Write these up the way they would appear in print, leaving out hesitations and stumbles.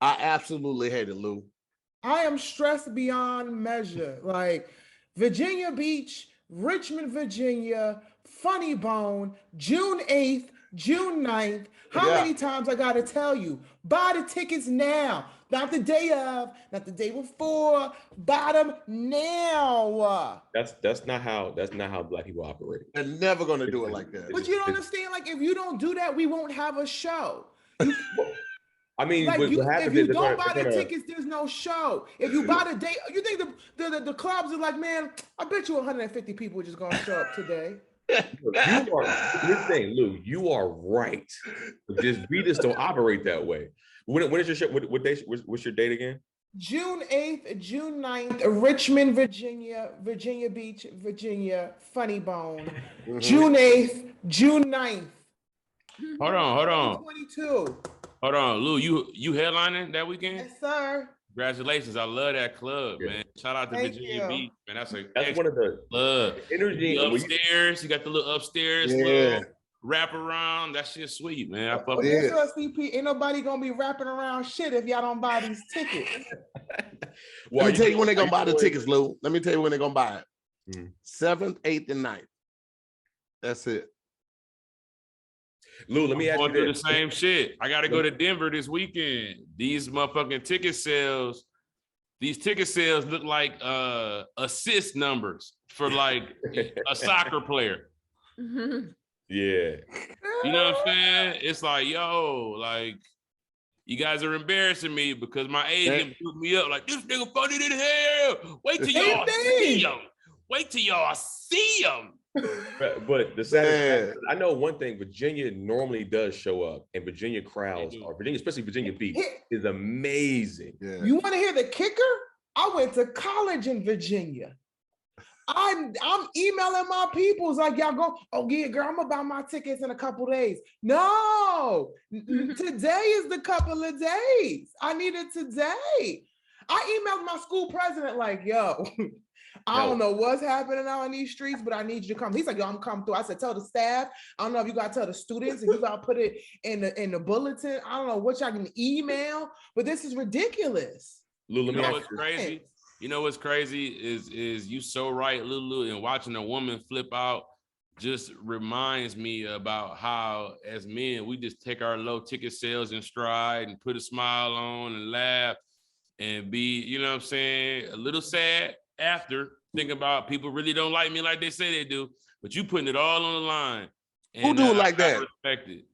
I absolutely hate it, Lou. I am stressed beyond measure. Like Virginia Beach, Richmond, Virginia, Funny Bone, June 8th, June 9th. How many times I gotta tell you? Buy the tickets now. Not the day of, not the day before. Buy them now. That's not how Black people operate. They're never gonna do it like that. But you don't understand, like if you don't do that, we won't have a show. I mean, like what if you don't buy the gonna... tickets, there's no show. If you buy the day, you think the clubs are like, man, I bet you 150 people are just gonna show up today. Here's the thing, Lou, you are right. We just don't operate that way. When is your show? What day? What's your date again? June 8th, June 9th, Richmond, Virginia, Virginia Beach, Virginia, Funny Bone. June 8th, June 9th. Hold on. 22. Hold on, Lou, you headlining that weekend? Yes, sir. Congratulations. I love that club, man. Shout out to Virginia Beach, man. That's one of the club. Energy upstairs. You got the little upstairs little wrap around. That shit's sweet, man. I fuck with it. CP, ain't nobody gonna be wrapping around shit if y'all don't buy these tickets. Let me tell you when they're gonna buy the tickets, Lou. Let me tell you when they're gonna buy it. 7th, 8th, and 9th. That's it. Lou, let me ask you do the same shit. I got to go to Denver this weekend. These motherfucking ticket sales, look like assist numbers for like a soccer player. Yeah. You know what I'm saying? It's like, yo, like, you guys are embarrassing me because my agent put me up like, this nigga funny than hell. Wait till y'all see him. Wait till y'all see him. But the sad, I know one thing, Virginia normally does show up, and Virginia crowds especially Virginia Beach, is amazing. Yeah. You want to hear the kicker? I went to college in Virginia. I'm emailing my peoples like, y'all go, oh yeah, girl, I'm gonna buy my tickets in a couple days. No, today is the couple of days. I need it today. I emailed my school president like, yo, I don't know what's happening out in these streets, but I need you to come. He's like, yo, I'm coming through. I said, tell the staff. I don't know if you got to tell the students and you got to put it in the bulletin. I don't know what y'all can email, but this is ridiculous. Lou, let me know what's crazy? You know what's crazy is you so right, LouLou, and watching a woman flip out just reminds me about how as men, we just take our low ticket sales in stride and put a smile on and laugh and be, you know what I'm saying, a little sad after thinking about people really don't like me like they say they do, but you putting it all on the line. And who do it like that? Respect it.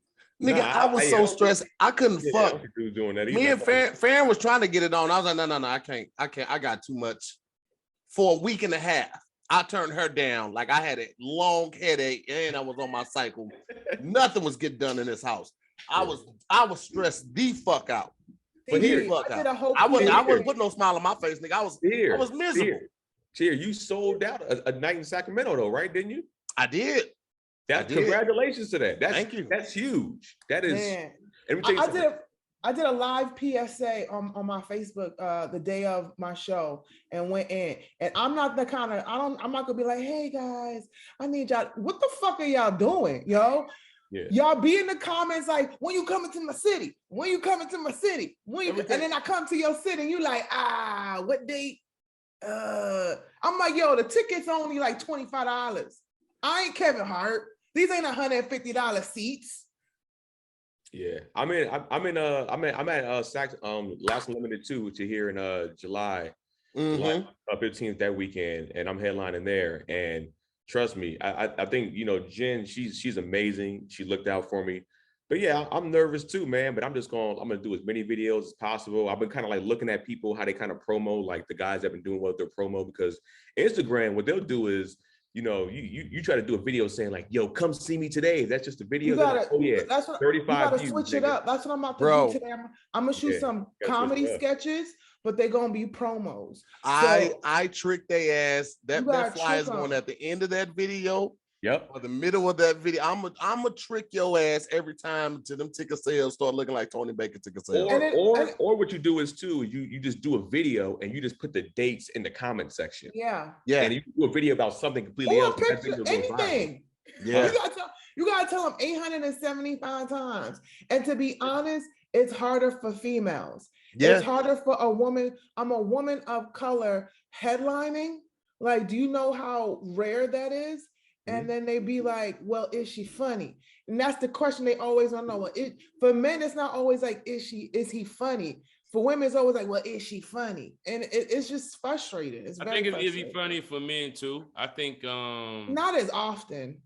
Nigga, I was so stressed. I couldn't fuck. Doing that me and Farron was trying to get it on. I was like, no, I can't. I got too much. For a week and a half, I turned her down. Like I had a long headache and I was on my cycle. Nothing was getting done in this house. I was stressed the fuck out. But here, I wasn't putting no smile on my face, nigga. I was miserable. Cheer, you sold out a night in Sacramento though, right? Didn't you? I did. Congratulations to that. Thank you. That's huge. That is. I did a live PSA on my Facebook the day of my show and went in. And I'm not the kind of I'm not gonna be like, hey guys, I need y'all. What the fuck are y'all doing, yo? Yeah. Y'all be in the comments like, when you coming to my city? When you coming to my city? And then I come to your city and you like, what date? I'm like, yo, the ticket's only like $25. I ain't Kevin Hart. These ain't $150 seats. Yeah, I'm at Saks Last Unlimited 2, which are here in July 15th that weekend, and I'm headlining there. And trust me, I think Jen, she's amazing. She looked out for me. But yeah, I'm nervous too, man. But I'm gonna do as many videos as possible. I've been kind of like looking at people how they kind of promo, like the guys that have been doing what their promo, because Instagram, what they'll do is, you try to do a video saying like, yo, come see me today. That's just a video. That's what 35 you gotta views, switch it up. That's what I'm about to do today. I'm gonna shoot some comedy sketches, but they're gonna be promos. I tricked their ass. That fly is going at the end of that video. Yep. Or the middle of that video. I'm gonna trick your ass every time to them ticket sales start looking like Tony Baker ticket sales. Or what you do is too, you just do a video and you just put the dates in the comment section. Yeah. And you do a video about something completely else. Anything. Yeah. You gotta tell them 875 times. And to be honest, it's harder for females. Yeah. It's harder for a woman. I'm a woman of color headlining. Like, do you know how rare that is? And then they be like, well, is she funny? And that's the question they always want to know. Well, for men, it's not always like, is he funny? For women, it's always like, well, is she funny? And it's just frustrating. I think it is funny for men too. I think not as often.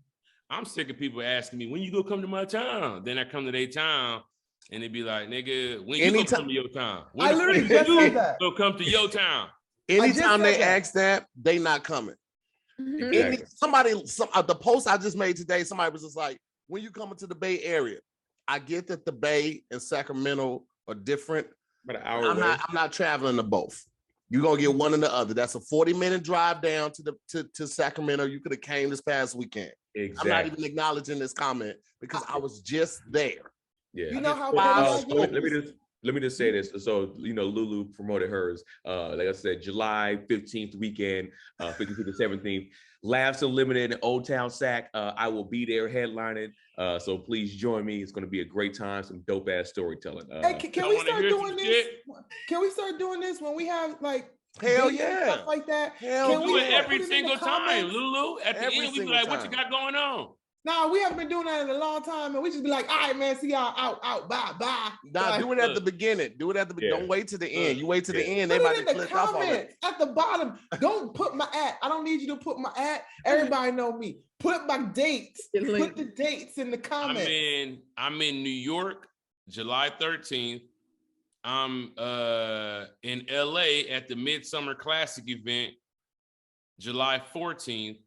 I'm sick of people asking me, when you go come to my town? Then I come to their town and they be like, nigga, when you gonna come to your town? When I literally just said that. Go come to your town. Anytime they ask that, they not coming. The post I just made today, somebody was just like, when you come into the Bay Area, I get that the Bay and Sacramento are different. But an hour I'm not traveling to both. You're gonna get one or the other. That's a 40-minute drive down to Sacramento. You could have came this past weekend. Exactly. I'm not even acknowledging this comment because I was just there. Yeah. You know how let me just say this. So, you know, LouLou promoted hers. Like I said, July 15th weekend, 15th to the 17th. Laughs Unlimited in Old Town Sac. I will be there headlining. So please join me. It's going to be a great time. Some dope ass storytelling. Hey, can we start doing this? Can we start doing this when we have like hell yeah stuff like that? Hell, we do it every single time, LouLou. At the end, we be like, what you got going on? Nah, we haven't been doing that in a long time, and we just be like, all right, man, see y'all out, bye. Nah, do it at the beginning. Do it at the beginning. Don't wait to the end. You wait to the end, they put about it to in the click off on it. at the bottom. Don't put my @ I don't need you to put my @ Everybody know me. Put my dates. Put the dates in the comments. I'm in New York, July 13th. I'm in LA at the Midsummer Classic event, July 14th.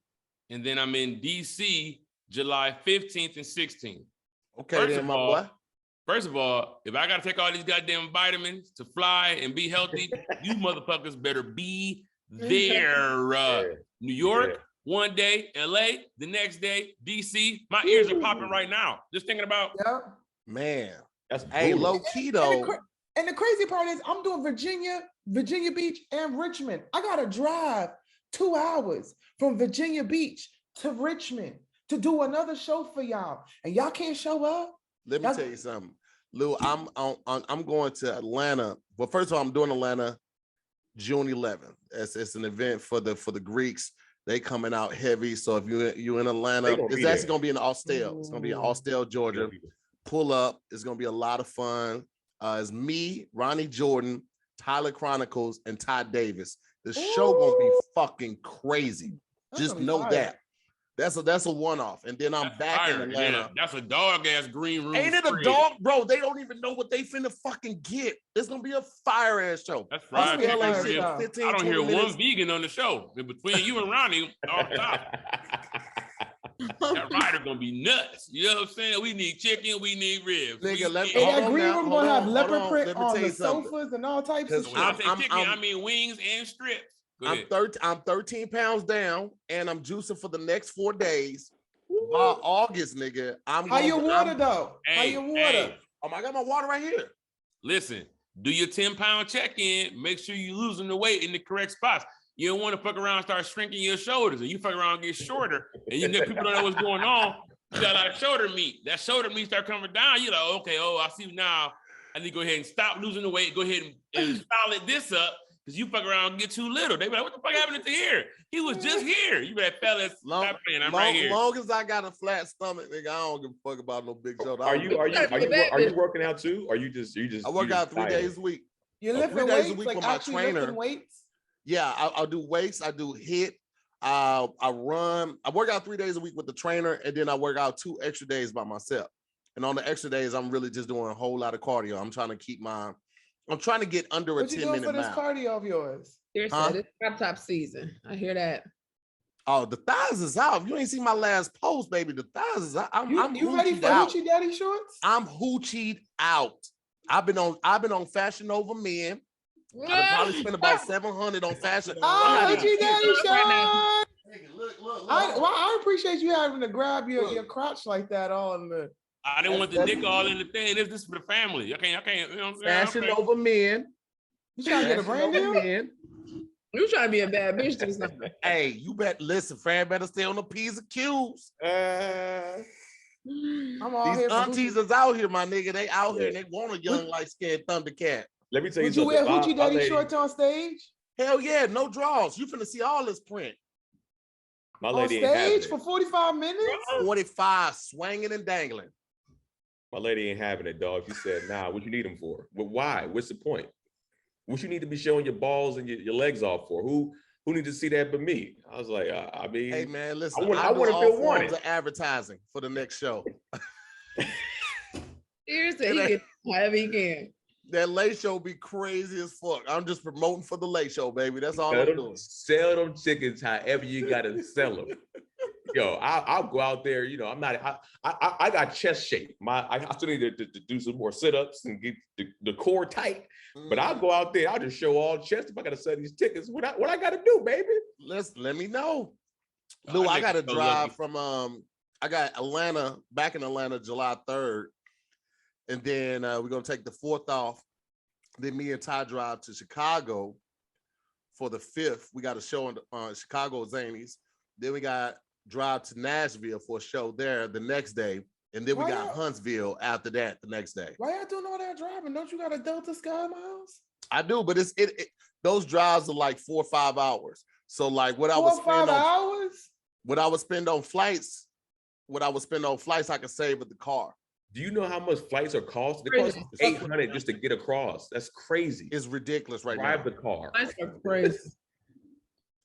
And then I'm in DC, July 15th and 16th. Okay, First of all, if I gotta take all these goddamn vitamins to fly and be healthy, you motherfuckers better be there. New York, one day, LA, the next day, DC. My ears are popping right now. Just thinking about. Man, that's low key though. And the crazy part is I'm doing Virginia Beach, and Richmond. I gotta drive 2 hours from Virginia Beach to Richmond to do another show for y'all, and y'all can't show up. Let me tell you something, Lou. I'm going to Atlanta. Well, first of all, I'm doing Atlanta June 11th. It's an event for the Greeks. They coming out heavy. So if you in Atlanta, it's actually gonna be in Austell. It's gonna be in Austell, Georgia. Pull up. It's gonna be a lot of fun. It's me, Ronnie Jordan, Tyler Chronicles, and Todd Davis. The show gonna be fucking crazy. Just know that. That's a one-off. And then I'm back in Atlanta. Yeah, that's a dog-ass green room. Ain't it a dog, bro? They don't even know what they finna fucking get. It's gonna be a fire-ass show. That's right. I don't hear minutes. one vegan on the show. Between you and Ronnie, off top. That rider gonna be nuts. You know what I'm saying? We need chicken, we need ribs. Nigga, that green room gonna have leopard print on the sofas and all types of shit. When I say chicken, I mean wings and strips. I'm 13 pounds down, and I'm juicing for the next 4 days. By August, nigga, How your water though? How your water? I got my water right here. Listen, do your 10-pound check-in. Make sure you're losing the weight in the correct spots. You don't want to fuck around and start shrinking your shoulders, and you fuck around and get shorter, and you get people don't know what's going on. You got a lot of shoulder meat. That shoulder meat start coming down. You're like, okay, I see now. I need to go ahead and stop losing the weight. Go ahead and solid this up. Because you fuck around and get too little. They be like, what the fuck happened to here? He was just here. You be like, fellas, stop playing. I'm right here. Long as I got a flat stomach, nigga, I don't give a fuck about no big shoulder. Are you working out too? Or you just I work out 3 days a week. You're lifting weights, like with my trainer. Weights? Yeah, I'll do weights. I do HIIT. I run. I work out 3 days a week with the trainer, and then I work out 2 extra days by myself. And on the extra days, I'm really just doing a whole lot of cardio. I'm trying to get under a 10-minute mile. What you doing for this cardio of yours? Seriously, it's top season. I hear that. Oh, the thighs is out. You ain't seen my last post, baby. The thighs is out. You ready for Hoochie Daddy shorts? I'm Hoochied out. I've been on Fashion Over Men. I probably spent about $700 on fashion. Oh, Hoochie Daddy shorts. Look. I appreciate you having to grab your crotch like that on the. I didn't want the dick all in the thing. This is for the family. I can't. You know what I'm saying? Fashion Over Men. You trying to get a brand deal? You trying to be a bad bitch this number. Hey, you listen, Fran better stay on the P's and Q's. I'm all These aunties is out here, my nigga. They out here and they want a young light-skinned Thundercat. Let me tell you Would you something. wear hoochie My daddy lady, shorts on stage? Hell yeah, no draws. You finna see all this print. my On lady ain't having stage it. for 45 minutes? 45 swinging and dangling. My lady ain't having it, dog. She said, nah, what you need them for? Well, why? What's the point? What you need to be showing your balls and your legs off for? Who needs to see that but me? I was like, I mean, Hey man, listen, I do want to all feel forms wanted. of advertising for the next show. Seriously, he can however he can. That late show be crazy as fuck. I'm just promoting for the late show, baby. That's all I'm doing. Sell them tickets however you gotta sell them. Yo, I'll go out there. You know, I'm not. I got chest shape. I still need to do some more sit-ups and get the core tight. But I'll go out there. I'll just show all chest. If I gotta sell these tickets, what I gotta do, baby? Let me know. Lou, I gotta so drive lucky. from I got Atlanta, back in Atlanta, July 3rd. And then we're gonna take the 4th off. Then me and Ty drive to Chicago for the 5th. We got a show in Chicago Zanies. Then we got drive to Nashville for a show there the next day. And then we got Huntsville after that the next day. Why y'all doing all that driving? Don't you got a Delta Sky Miles? I do, but those drives are like 4 or 5 hours. So like what I 4 would or 5 hours? what I would spend on flights, I could save with the car. Do you know how much flights are cost? They cost $800 just to get across. That's crazy. It's ridiculous right Drive now. the car. That's crazy.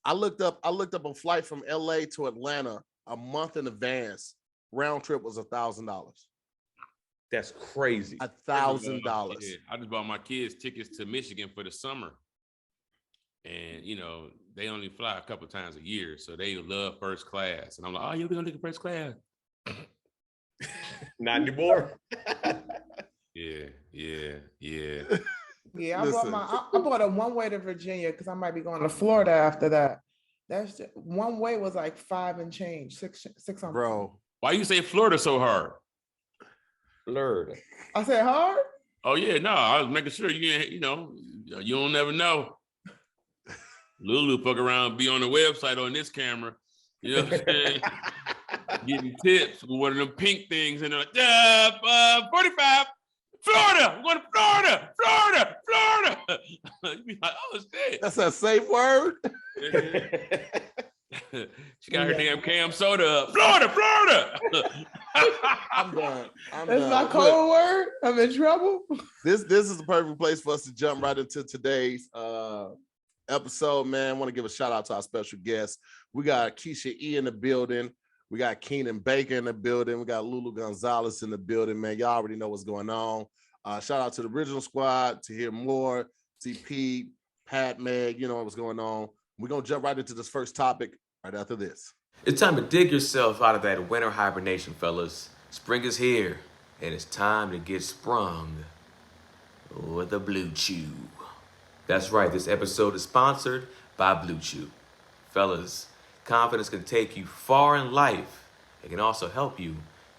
I looked up a flight from LA to Atlanta a month in advance. Round trip was $1,000. That's crazy. $1,000. Yeah, I just bought my kids tickets to Michigan for the summer. And, you know, they only fly a couple times a year. So they love first class. And I'm like, oh, you're going to take a first class. Not anymore. Yeah. Yeah, Listen. I bought a one-way to Virginia because I might be going to Florida after that. That's just, one way was like 5 and change, 600. Bro. Why you say Florida so hard? Blurred. I said hard? Oh, yeah, no, I was making sure you don't never know. LouLou fuck around, be on the website on this camera. You know what I'm saying? Getting tips with one of them pink things, and they're like, 45, Florida, we're going to Florida. You be like, oh, shit. That's a safe word. She got her damn cam soda up. Florida. I'm done. That's my code word. I'm in trouble. This is the perfect place for us to jump right into today's episode, man. I want to give a shout out to our special guests. We got Keysha E in the building. We got Keenan Baker in the building. We got LouLou Gonzalez in the building, man. Y'all already know what's going on. Shout out to the original squad, to hear more, TP, Pat, Meg, you know what's going on. We're going to jump right into this first topic right after this. It's time to dig yourself out of that winter hibernation, fellas. Spring is here, and it's time to get sprung with a Blue Chew. That's right, this episode is sponsored by Blue Chew. Fellas, confidence can take you far in life. It can also help you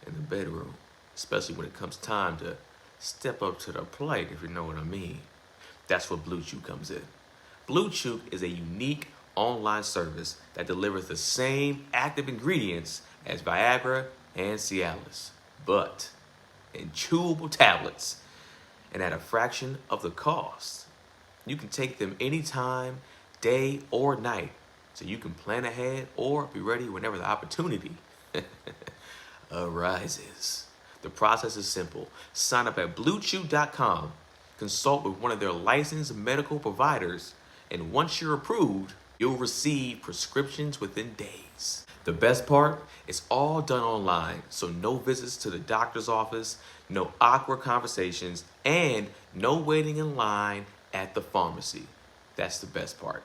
in the bedroom, especially when it comes time to step up to the plate, if you know what I mean. That's where Blue Chew comes in. Blue Chew is a unique online service that delivers the same active ingredients as Viagra and Cialis, but in chewable tablets and at a fraction of the cost. You can take them anytime, day or night, so you can plan ahead or be ready whenever the opportunity arises. The process is simple. Sign up at BlueChew.com, consult with one of their licensed medical providers, and once you're approved, you'll receive prescriptions within days. The best part, it's all done online, so no visits to the doctor's office, no awkward conversations, and no waiting in line at the pharmacy. That's the best part.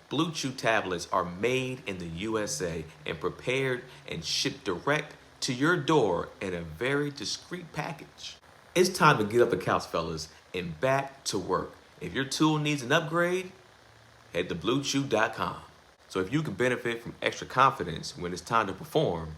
Blue Chew tablets are made in the USA and prepared and shipped direct to your door in a very discreet package. It's time to get up the couch, fellas, and back to work. If your tool needs an upgrade, head to BlueChew.com. So if you can benefit from extra confidence when it's time to perform,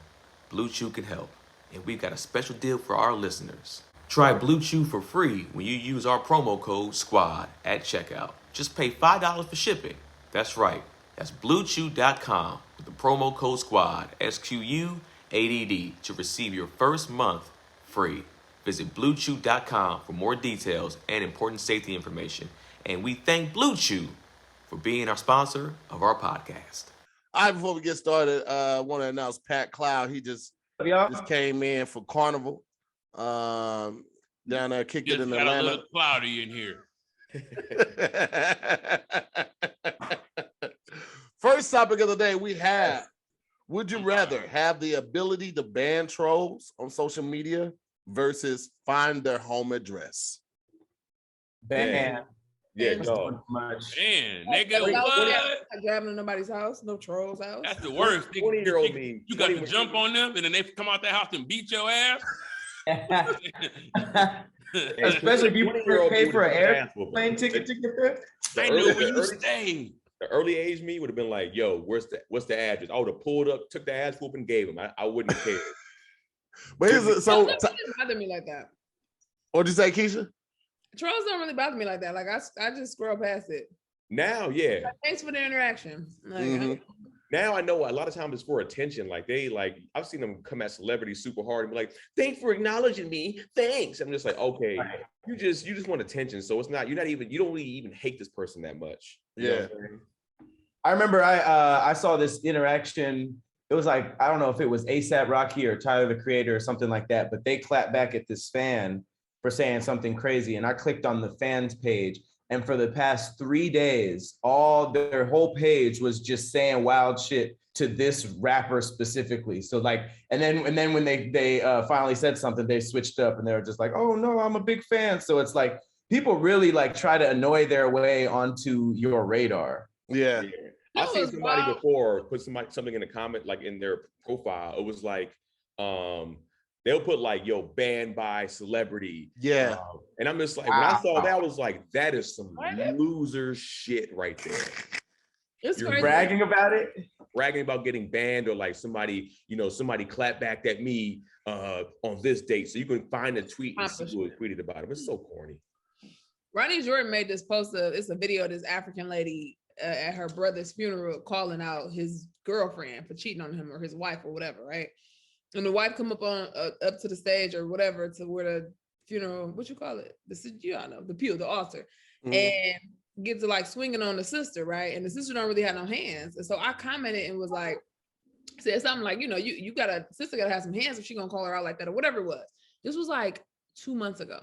Blue Chew can help. And we've got a special deal for our listeners. Try Blue Chew for free when you use our promo code SQUAD at checkout. Just pay $5 for shipping. That's right. That's BlueChew.com with the promo code SQUAD, SQUADD, to receive your first month free. Visit BlueChew.com for more details and important safety information. And we thank Blue Chew for being our sponsor of our podcast. All right, before we get started, I want to announce Pat Cloud. He just came in for Carnival. Down there, kicked it in Atlanta. Got a little cloudy in here. First topic of the day we have: would you rather have the ability to ban trolls on social media versus find their home address? Ban. Yeah, That's no. too much. Man, nigga, Not what? grabbing to nobody's house, no trolls house. That's the worst. 20-year-old me. You got to jump on them, and then they come out that house and beat your ass. Especially if you pay for an airplane ticket to get there. They knew where you stay. The early age me would have been like, "Yo, what's the address?" I would have pulled up, took the ass whoop, and gave him. I wouldn't have cared. But here's it Trolls don't bother me like that. What'd you say, Keysha? Trolls don't really bother me like that. Like I just scroll past it. Now, yeah. Like, thanks for the interaction. Like, Now I know a lot of times it's for attention. Like I've seen them come at celebrities super hard and be like, "Thanks for acknowledging me. Thanks." I'm just like, okay, you just want attention. So you don't really even hate this person that much. You know what I'm saying? I remember I saw this interaction. It was like, I don't know if it was A$AP Rocky or Tyler the Creator or something like that, but they clapped back at this fan for saying something crazy. And I clicked on the fans page. And for the past 3 days, their whole page was just saying wild shit to this rapper specifically. So like, and then when they finally said something, they switched up and they were just like, "Oh no, I'm a big fan." So it's like people really like try to annoy their way onto your radar. Yeah. I've seen somebody before put something in a comment, like in their profile. It was like, they'll put like, "Yo, banned by celebrity." Yeah. And I'm just like, when I saw that, I was like, that is some loser shit right there. You're crazy. Bragging about it? Bragging about getting banned, or like somebody clapped back at me on this date. So you can find a tweet and see who tweeted about it. It's so corny. Ronnie Jordan made this post it's a video of this African lady at her brother's funeral calling out his girlfriend for cheating on him, or his wife or whatever, right? And the wife come up up to the stage or whatever, to where the funeral, what you call it? The pew, the altar, and get to like swinging on the sister, right? And the sister don't really have no hands. And so I commented and was like, said something like, sister gotta have some hands if she gonna call her out like that, or whatever it was. This was like 2 months ago.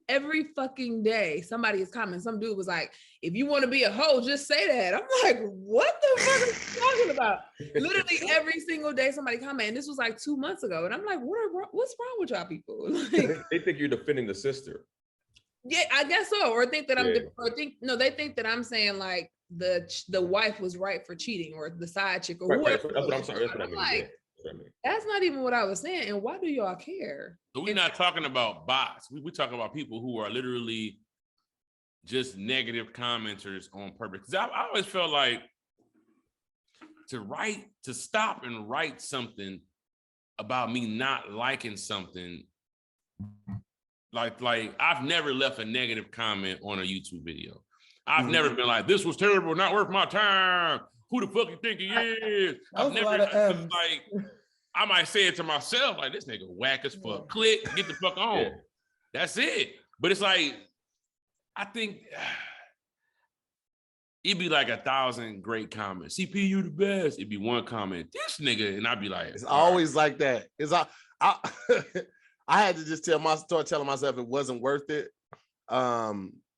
Every fucking day, somebody is commenting. Some dude was like, "If you want to be a hoe, just say that." I'm like, what the fuck are you talking about? Literally every single day, somebody comment. And this was like 2 months ago. And I'm like, what's wrong with y'all people? Like, they think you're defending the sister. Yeah, I guess so. Or think that they think that I'm saying like the wife was right for cheating, or the side chick, or whatever. That's what I'm sorry. That's what I mean. Like, that's not even what I was saying. And why do y'all care? So we're not talking about bots. We're talking about people who are literally just negative commenters on purpose. Because I always felt like to stop and write something about me not liking something. Like I've never left a negative comment on a YouTube video. I've never been like, "This was terrible, not worth my time. Who the fuck you think he is?" I've never I might say it to myself, like, "This nigga whack as fuck. Click, get the fuck on." Yeah. That's it. But it's like, I think it'd be like 1,000 great comments. "CP, you the best." It'd be one comment, "This nigga," and I'd be like, it's always like that. It's I had to just start telling myself it wasn't worth it.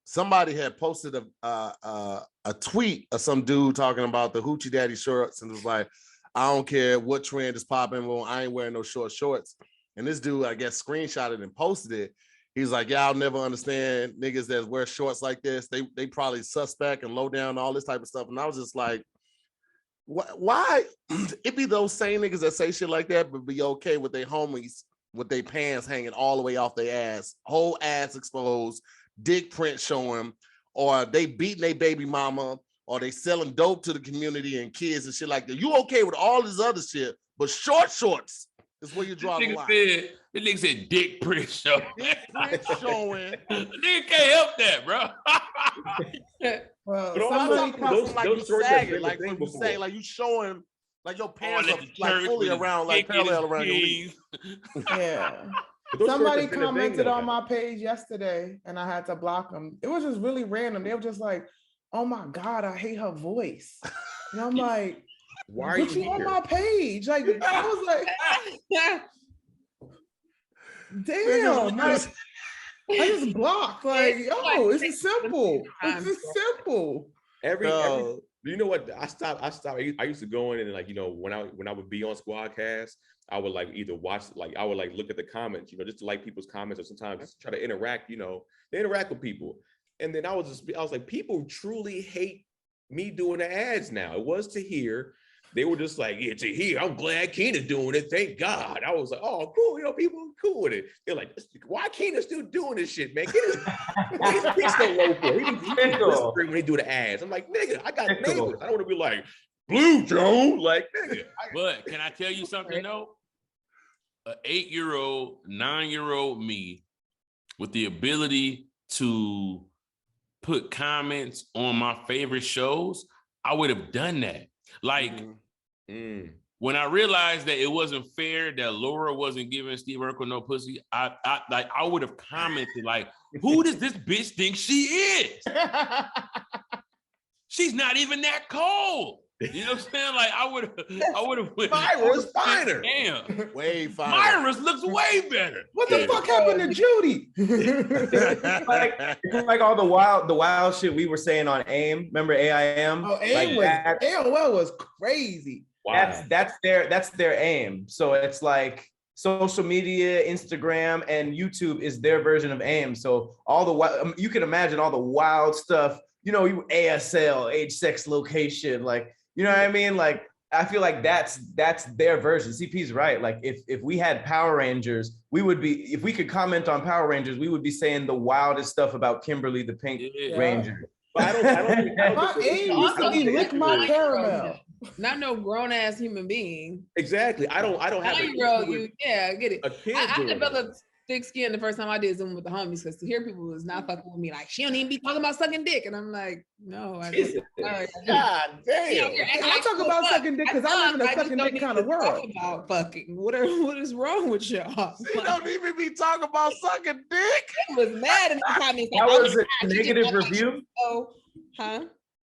Somebody had posted a tweet of some dude talking about the Hoochie Daddy shorts, and it was like, "I don't care what trend is popping, well, I ain't wearing no short shorts." And this dude, I guess, screenshotted and posted it. He's like, "Y'all never understand niggas that wear shorts like this. They probably suspect and low down, all this type of stuff." And I was just like, why? It be those same niggas that say shit like that, but be okay with their homies with their pants hanging all the way off their ass, whole ass exposed, dick print showing, or they beating their baby mama, or they selling dope to the community and kids and shit like that. You okay with all this other shit, but short shorts is where you draw the line. This nigga said dick print showing. Dick print showing. Nigga can't help that, bro. Well, somebody comes like you sagging, like when you say, like you showing, like your pants are like fully around, like parallel around your knees. Yeah. Somebody commented on my page yesterday and I had to block them. It was just really random. They were just like, oh my God, I hate her voice. And I'm like, why are you on my page? Like, I was like, damn. Like, I just blocked. Like, yo, it's simple. It's simple. Every you know what? I stopped. I used to go in and like, you know, when I would be on SquADcast, I would like either watch, like I would like look at the comments, you know, just to like people's comments, or sometimes just try to interact, you know, they interact with people. And then I was like, people truly hate me doing the ads now. It was to hear. They were just like, yeah, to hear. I'm glad Keenan's doing it. Thank God. I was like, oh, cool. You know, people are cool with it. They're like, why Keenan still doing this shit, man? He's so local. He's whispering when he do the ads. I'm like, nigga, I got neighbors. I don't want to be like, Blue Joe, like, nigga. But can I tell you something though? An 8-year-old, 9-year-old me with the ability to put comments on my favorite shows, I would have done that. Like, when I realized that it wasn't fair that Laura wasn't giving Steve Urkel no pussy, I would have commented like, who does this bitch think she is? She's not even that cold. You know what I'm saying? Like, I would have went. Myra's finer. Damn. Way finer. Myra's looks way better. What the fuck happened to Judy? It's like all the wild shit we were saying on AIM. Remember AIM? Oh, AIM like AOL was crazy. Wow. That's their aim. So it's like social media, Instagram, and YouTube is their version of AIM. So all the you can imagine all the wild stuff. You know, you ASL, age, sex, location, like. You know what I mean? Like, I feel like that's their version. CP's right. Like, if we had Power Rangers, if we could comment on Power Rangers, we would be saying the wildest stuff about Kimberly the Pink Ranger. But I don't My aim used to be lick my caramel. Not no grown ass human being. Exactly. I don't have 9-year-old, I get it. A kid I developed thick skin the first time I did Zoom with the homies, because to hear people was not fucking with me, like, she don't even be talking about sucking dick, and I'm like, no, I don't. God damn. I talk about sucking dick because I live in a sucking dick kind of world. About fucking. What is wrong with y'all? You don't even be talking about sucking dick. I was mad in the comments. That was a negative review. Huh?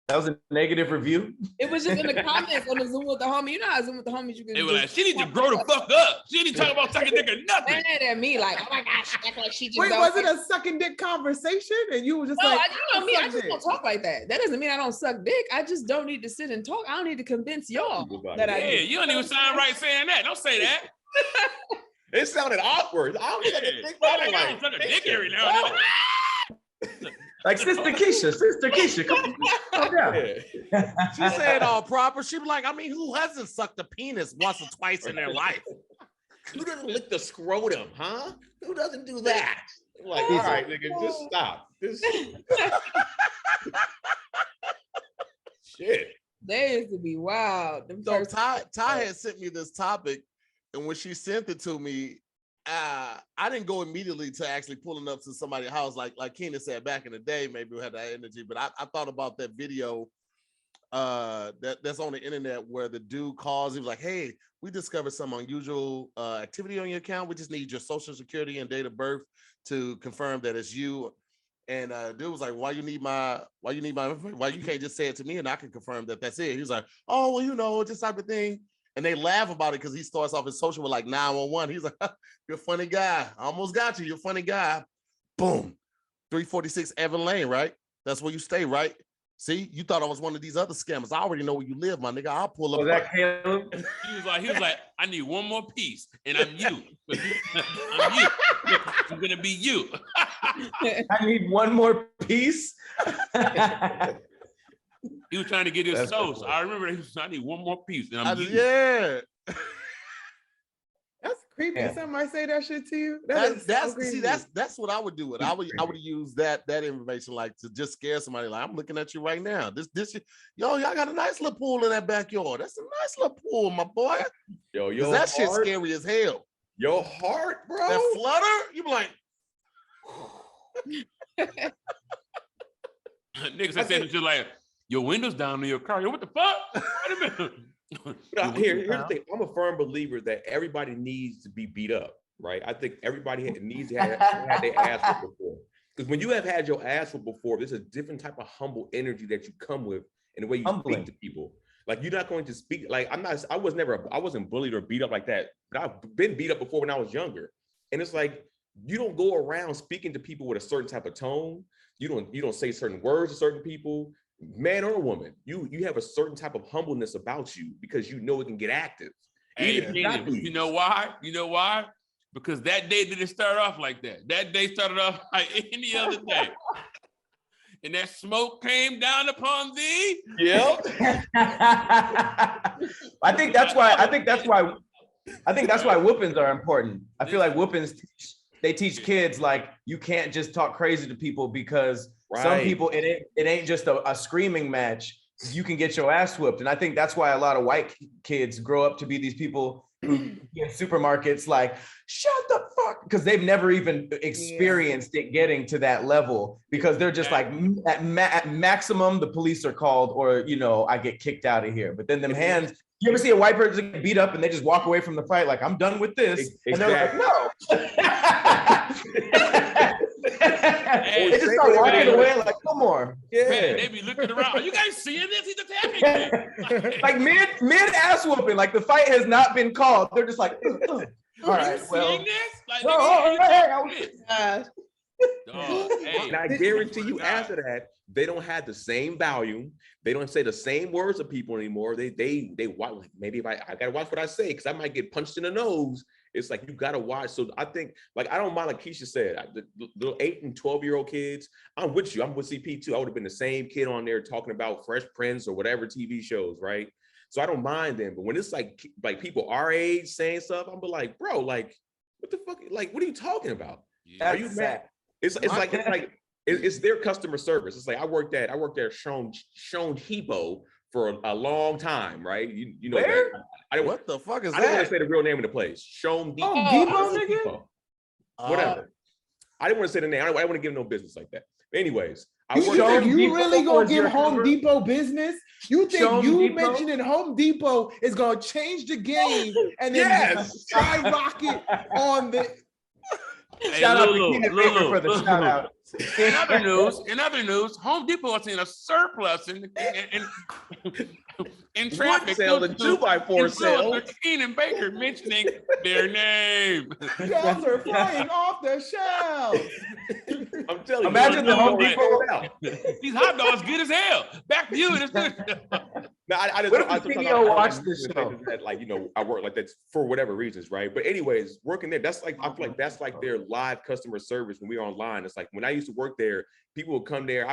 That was a negative review. It was just in the comments on the Zoom with the homie. You know how Zoom with the homies you can. They were like, she need to grow the fuck up. She need to talk about sucking dick or nothing. Mad at me, like, oh my gosh, act like she just. Wait, was it a sucking dick conversation? And you were just like, you know me, I just don't talk like that. That doesn't mean I don't suck dick. I just don't need to sit and talk. I don't need to convince y'all that I. Yeah, you don't even sound right saying that. Don't say that. It sounded awkward. I don't think suck a dick every now and then. Like Sister Keysha, come down. She said all proper. She was like, I mean, who hasn't sucked a penis once or twice in their life? Who doesn't lick the scrotum, huh? Who doesn't do that? I'm like, all right, nigga, just stop. Shit. They used to be wild. So Ty had sent me this topic, and when she sent it to me, I didn't go immediately to actually pulling up to somebody's house like Keenan said back in the day. Maybe we had that energy, but I thought about that video that's on the internet where the dude calls. He was like, "Hey, we discovered some unusual activity on your account. We just need your social security and date of birth to confirm that it's you." And dude was like, "Why you need my information? Why you can't just say it to me and I can confirm that that's it?" He was like, "Oh, well, you know, this type of thing." And they laugh about it because he starts off his social with like 911. He's like, "You're a funny guy. I almost got you. You're a funny guy." Boom. 346 Evan Lane, right? That's where you stay, right? See, you thought I was one of these other scammers. I already know where you live, my nigga. I'll pull up. Was that Caleb? He was like, I need one more piece, and I'm you. I'm you. I'm gonna be you. I need one more piece. He was trying to get his soul. So I remember he was, I need one more piece. And I'm yeah. That's creepy. Yeah. Somebody say that shit to you. That's what I would do. I would use that information like to just scare somebody. Like, I'm looking at you right now. This y'all got a nice little pool in that backyard. That's a nice little pool, my boy. Yo, that shit's scary as hell. Your heart, bro. That flutter, you be like. Niggas are saying shit like, your windows down in your car. Yo, what the fuck? Wait a minute. Here's the thing. I'm a firm believer that everybody needs to be beat up. right? I think everybody needs to have had their ass whooped before. Because when you have had your ass whooped before, there's a different type of humble energy that you come with in the way you speak to people. Like you're not going to speak like I wasn't bullied or beat up like that, but I've been beat up before when I was younger. And it's like you don't go around speaking to people with a certain type of tone. You don't say certain words to certain people, man or woman. You have a certain type of humbleness about you because you know it can get active. Hey, you know why? You know why? Because that day didn't start off like that. That day started off like any other day. And that smoke came down upon thee. Yep. I think that's why whoopings are important. I feel like whoopings teach kids like you can't just talk crazy to people because some people it ain't just a screaming match. You can get your ass whooped. And I think that's why a lot of white kids grow up to be these people who in supermarkets like, shut the fuck, because they've never even experienced it getting to that level, because they're just like at maximum the police are called or, you know, I get kicked out of here. But then them hands, you ever see a white person get beat up and they just walk away from the fight like, I'm done with this. And they're like, no. They just start walking away like, no more. Yeah. Man, they be looking around. Are you guys seeing this? He's attacking me. Like mid ass whooping, like the fight has not been called. They're just like, all right, well. Seeing this? Like, and I guarantee you after that, they don't have the same volume. They don't say the same words to people anymore. They watch, like, maybe if I gotta watch what I say because I might get punched in the nose. It's like you gotta watch. So I think, like, I don't mind, like Keysha said, the little 8 and 12-year-old kids, I'm with you. I'm with CP too. I would have been the same kid on there talking about Fresh Prince or whatever TV shows, right? So I don't mind them. But when it's like people our age saying stuff, I'm like, bro, like, what the fuck? Like, what are you talking about? Are you mad? It's their customer service. It's like I worked at Sean Hebo for a long time, right? You know where? What the fuck is that? I didn't want to say the real name of the place. Sean Depot. Oh, Depot, nigga. Whatever. I didn't want to say the name. I didn't want to give no business like that. Anyways, you really gonna give Home Depot business? You think you mentioning Home Depot is gonna change the game and then skyrocket on the shout out to Keenan Baker for the shout out. In other news, Home Depot is in a surplus in traffic. Sale, the 2x4 sale. Keenan Baker mentioning their name. Shells are flying off the shelves. I'm telling you. Imagine the Home Depot out. These hot dogs good as hell. Back to you. No, I just watch this show. That, like, you know, I work like that for whatever reasons, right? But anyways, working there, that's like, I feel like that's like their live customer service when we're online. It's like when I used to work there, people would come there.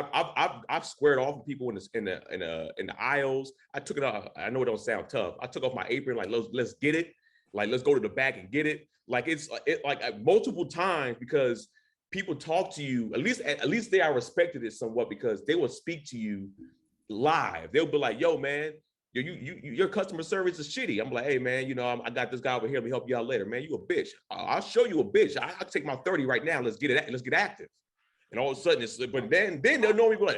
I've squared off with people in the aisles. I took it off. I know it don't sound tough. I took off my apron, like let's get it. Like let's go to the back and get it. Like it's multiple times because people talk to you. At least they are respected it somewhat because they will speak to you live. They'll be like, yo, man, your customer service is shitty. I'm like, hey, man, you know, I got this guy over here. Let me help you out later, man. You a bitch. I'll show you a bitch. I'll take my 30 right now. Let's get it. Let's get active. And all of a sudden, but then they'll know me like,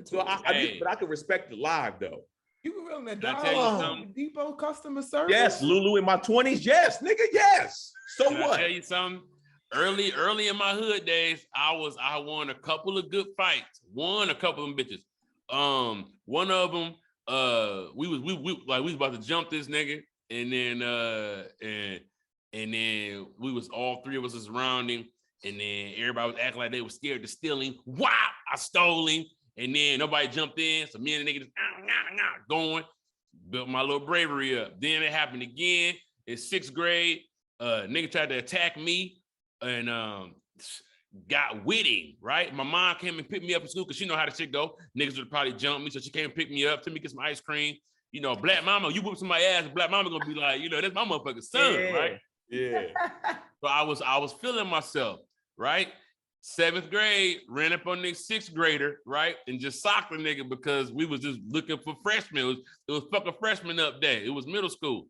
so I can respect the live though. You were willing to die Depot customer service? Yes, LouLou in my 20s. Yes, nigga, yes. So Can what? I tell you something? Early in my hood days, I won a couple of good fights. Won a couple of them bitches. One of them, we was about to jump this nigga, and then we was all three of us was around him, and then everybody was acting like they were scared to steal him. Wow, I stole him, and then nobody jumped in, so me and the nigga just going, built my little bravery up. Then it happened again in 6th grade. Nigga tried to attack me and got with him, right? My mom came and picked me up in school because she know how the shit go. Niggas would probably jump me, so she came and picked me up, took me get some ice cream. You know, black mama, you whoop somebody's ass, black mama gonna be like, you know, that's my motherfucking son, right? Yeah. So I was feeling myself, right? 7th grade, ran up on the 6th grader, right? And just socked the nigga because we was just looking for freshmen. It was fucking freshman up day. It was middle school.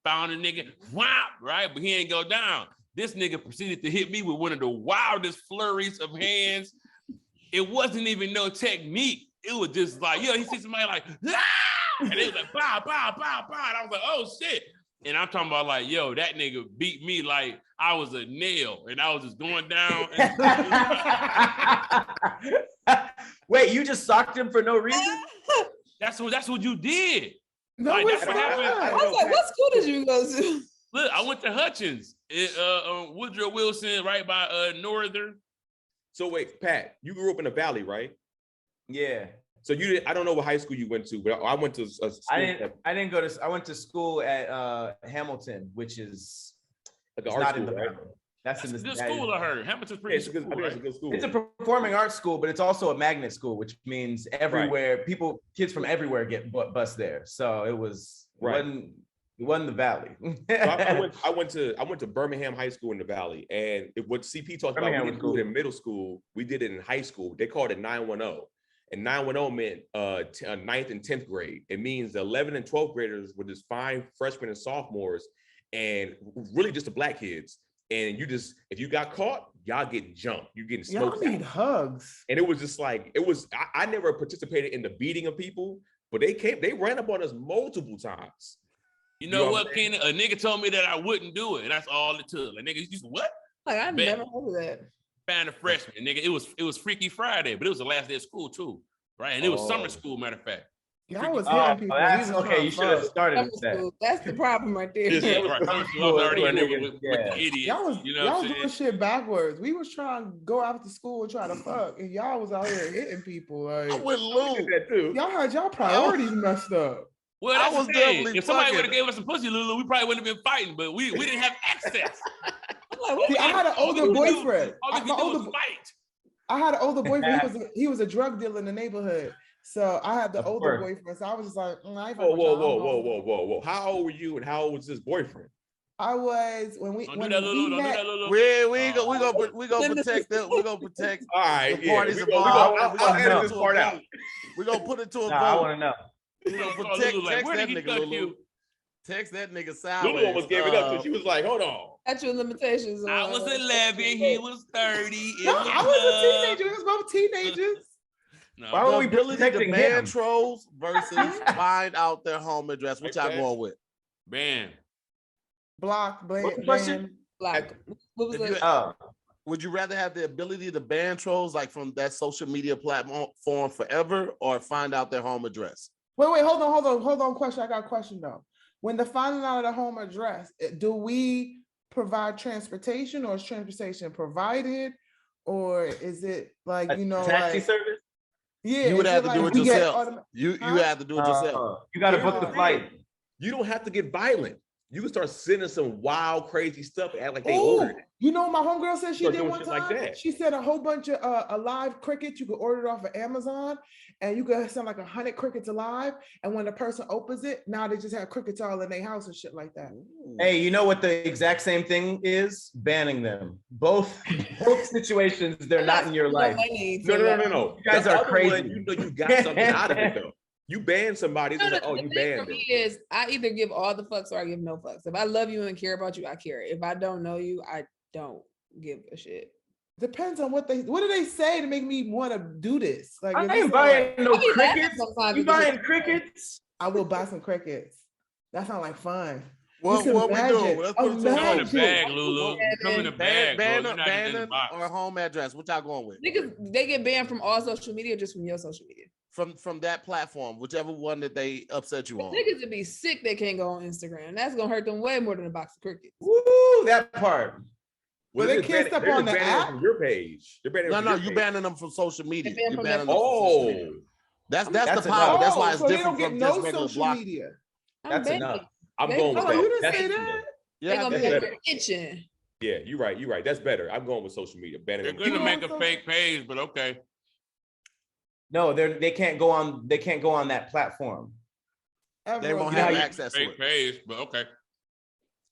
Found a nigga, whop, right? But he ain't go down. This nigga proceeded to hit me with one of the wildest flurries of hands. It wasn't even no technique. It was just like, he see somebody like, ah! And they was like, pow, pow, pow, pow. And I was like, oh shit. And I'm talking about like, yo, that nigga beat me like I was a nail and I was just going down. Wait, you just socked him for no reason? That's what you did. No, Like, it's that's what happened. I was like, what school did you go to? Look, I went to Hutchins, Woodrow Wilson, right by Northern. So wait, Pat, you grew up in the Valley, right? Yeah. So you did. I don't know what high school you went to, but I went to a school. I didn't go to. I went to school at Hamilton, which is like an art not school, in the right? Valley. That's in a the good school. I heard Hamilton's pretty It's a good, school, I think right? it's a good school. It's a performing arts school, but it's also a magnet school, which means everywhere kids from everywhere get bused there. So it was it wasn't the Valley. So I went to Birmingham High School in the Valley, and what CP talked about, we didn't do it in middle school. We did it in high school. They called it 910, and 910 meant 9th and 10th grade. It means the 11th and 12th graders were just fine freshmen and sophomores, and really just the black kids. And if you got caught, y'all getting jumped. You getting smoked. Y'all need hugs. And it was just like, I never participated in the beating of people, but they ran up on us multiple times. You know what, Keenan? A nigga told me that I wouldn't do it. And that's all it took. Like, nigga, you just what? Like, I've never heard of that. Found a freshman, nigga. It was Freaky Friday, but it was the last day of school too, right? And it was summer school, matter of fact. Y'all was hitting people. That's okay. You should have started with that. That's the problem right there. Yeah, right. I was already in there with the idiots. Y'all was doing shit backwards. We was trying to go after school and try to fuck, and y'all was out here hitting people. Like, I'm with Lou. That too. Y'all had y'all priorities messed up. Well, that's I was the thing. definitely If somebody fucking. would have gave us some pussy, Lulu, we probably wouldn't have been fighting, but we didn't have access. See, I had an older boyfriend. All we could do was fight. I had an older boyfriend. He was a drug dealer in the neighborhood. So I had the older boyfriend. So I was just like, I ain't fucking with y'all. Whoa. How old were you and how old was this boyfriend? I was when we Don't when do that, Lulu. we Don't do met. that, Lulu. We gonna protect them. We gonna protect All right, the parties we involved. I'll edit this part out. We gonna put it to a vote. I want to know. We gonna Oh, protect Lulu, like, text where that did he nigga, touch Lulu. you? Text that nigga sideways. Lulu almost gave it up because she was like, hold on. That's your limitations. I was 11, he was 30. No, I was a teenager. It was both teenagers. No, Why were we ability to protecting ban him? trolls versus find out their home address. What y'all going with? ban. Block, What's the ban. question? Like, what was If it? you- Would you rather have the ability to ban trolls like from that social media platform forever, or find out their home address? Wait, hold on. Question. I got a question though. When the finding out of the home address, do we provide transportation, or is transportation provided, or is it like A taxi service? Yeah, You would is have to do like it we get yourself. You have to do it yourself. You got to book the flight. You don't have to get violent. You can start sending some wild, crazy stuff and act like they Ooh, ordered it. you know what my homegirl said she Start did doing one shit time? like that. She said a whole bunch of alive crickets. You could order it off of Amazon, and you could send like 100 crickets alive. And when the person opens it, now they just have crickets all in their house and shit like that. Hey, you know what the exact same thing is? Banning them. Both situations, they're not in your life. No. You guys The are other crazy. one, you know you got something out of it though. You ban somebody, it's like, oh, The you thing banned for them. me is I either give all the fucks or I give no fucks. If I love you and care about you, I care. If I don't know you, I don't give a shit. Depends on what do they say to make me want to do this? Like, I if ain't it's buying no I be laughing crickets. sometimes You at the buying shit. crickets? I will buy some crickets. That sounds like fun. What Just we imagine- doing? Let's put it to Come in the imagine. bag, Lulu. Come in the bag, bro. You're not just in the Banning box. or home address. What y'all going with? Niggas, they get banned from all social media, just from your social media. From that platform, whichever one that they upset you on. Niggas would be sick. They can't go on Instagram. That's gonna hurt them way more than a box of crickets. Woo, that part. Well, they they're can't just step banning- on they're the just banning it app? from your page. They're banning it No, from no, your you page. banning them from social media. They ban You from banning their- them from social Oh, media. That's That's the power. enough. That's why it's so they different don't get from no just regular social block. media. I'm That's betting. enough. I'm They- going with Oh, you that. didn't That's say better. that? They're Yeah, gonna that's be better. itching. Yeah, you're right. That's better. I'm going with social media. Banning They're them. gonna You make a also- fake page, but okay. No, they can't go on. They can't go on that platform. They won't You know have how you- access to Fake it. page, but okay.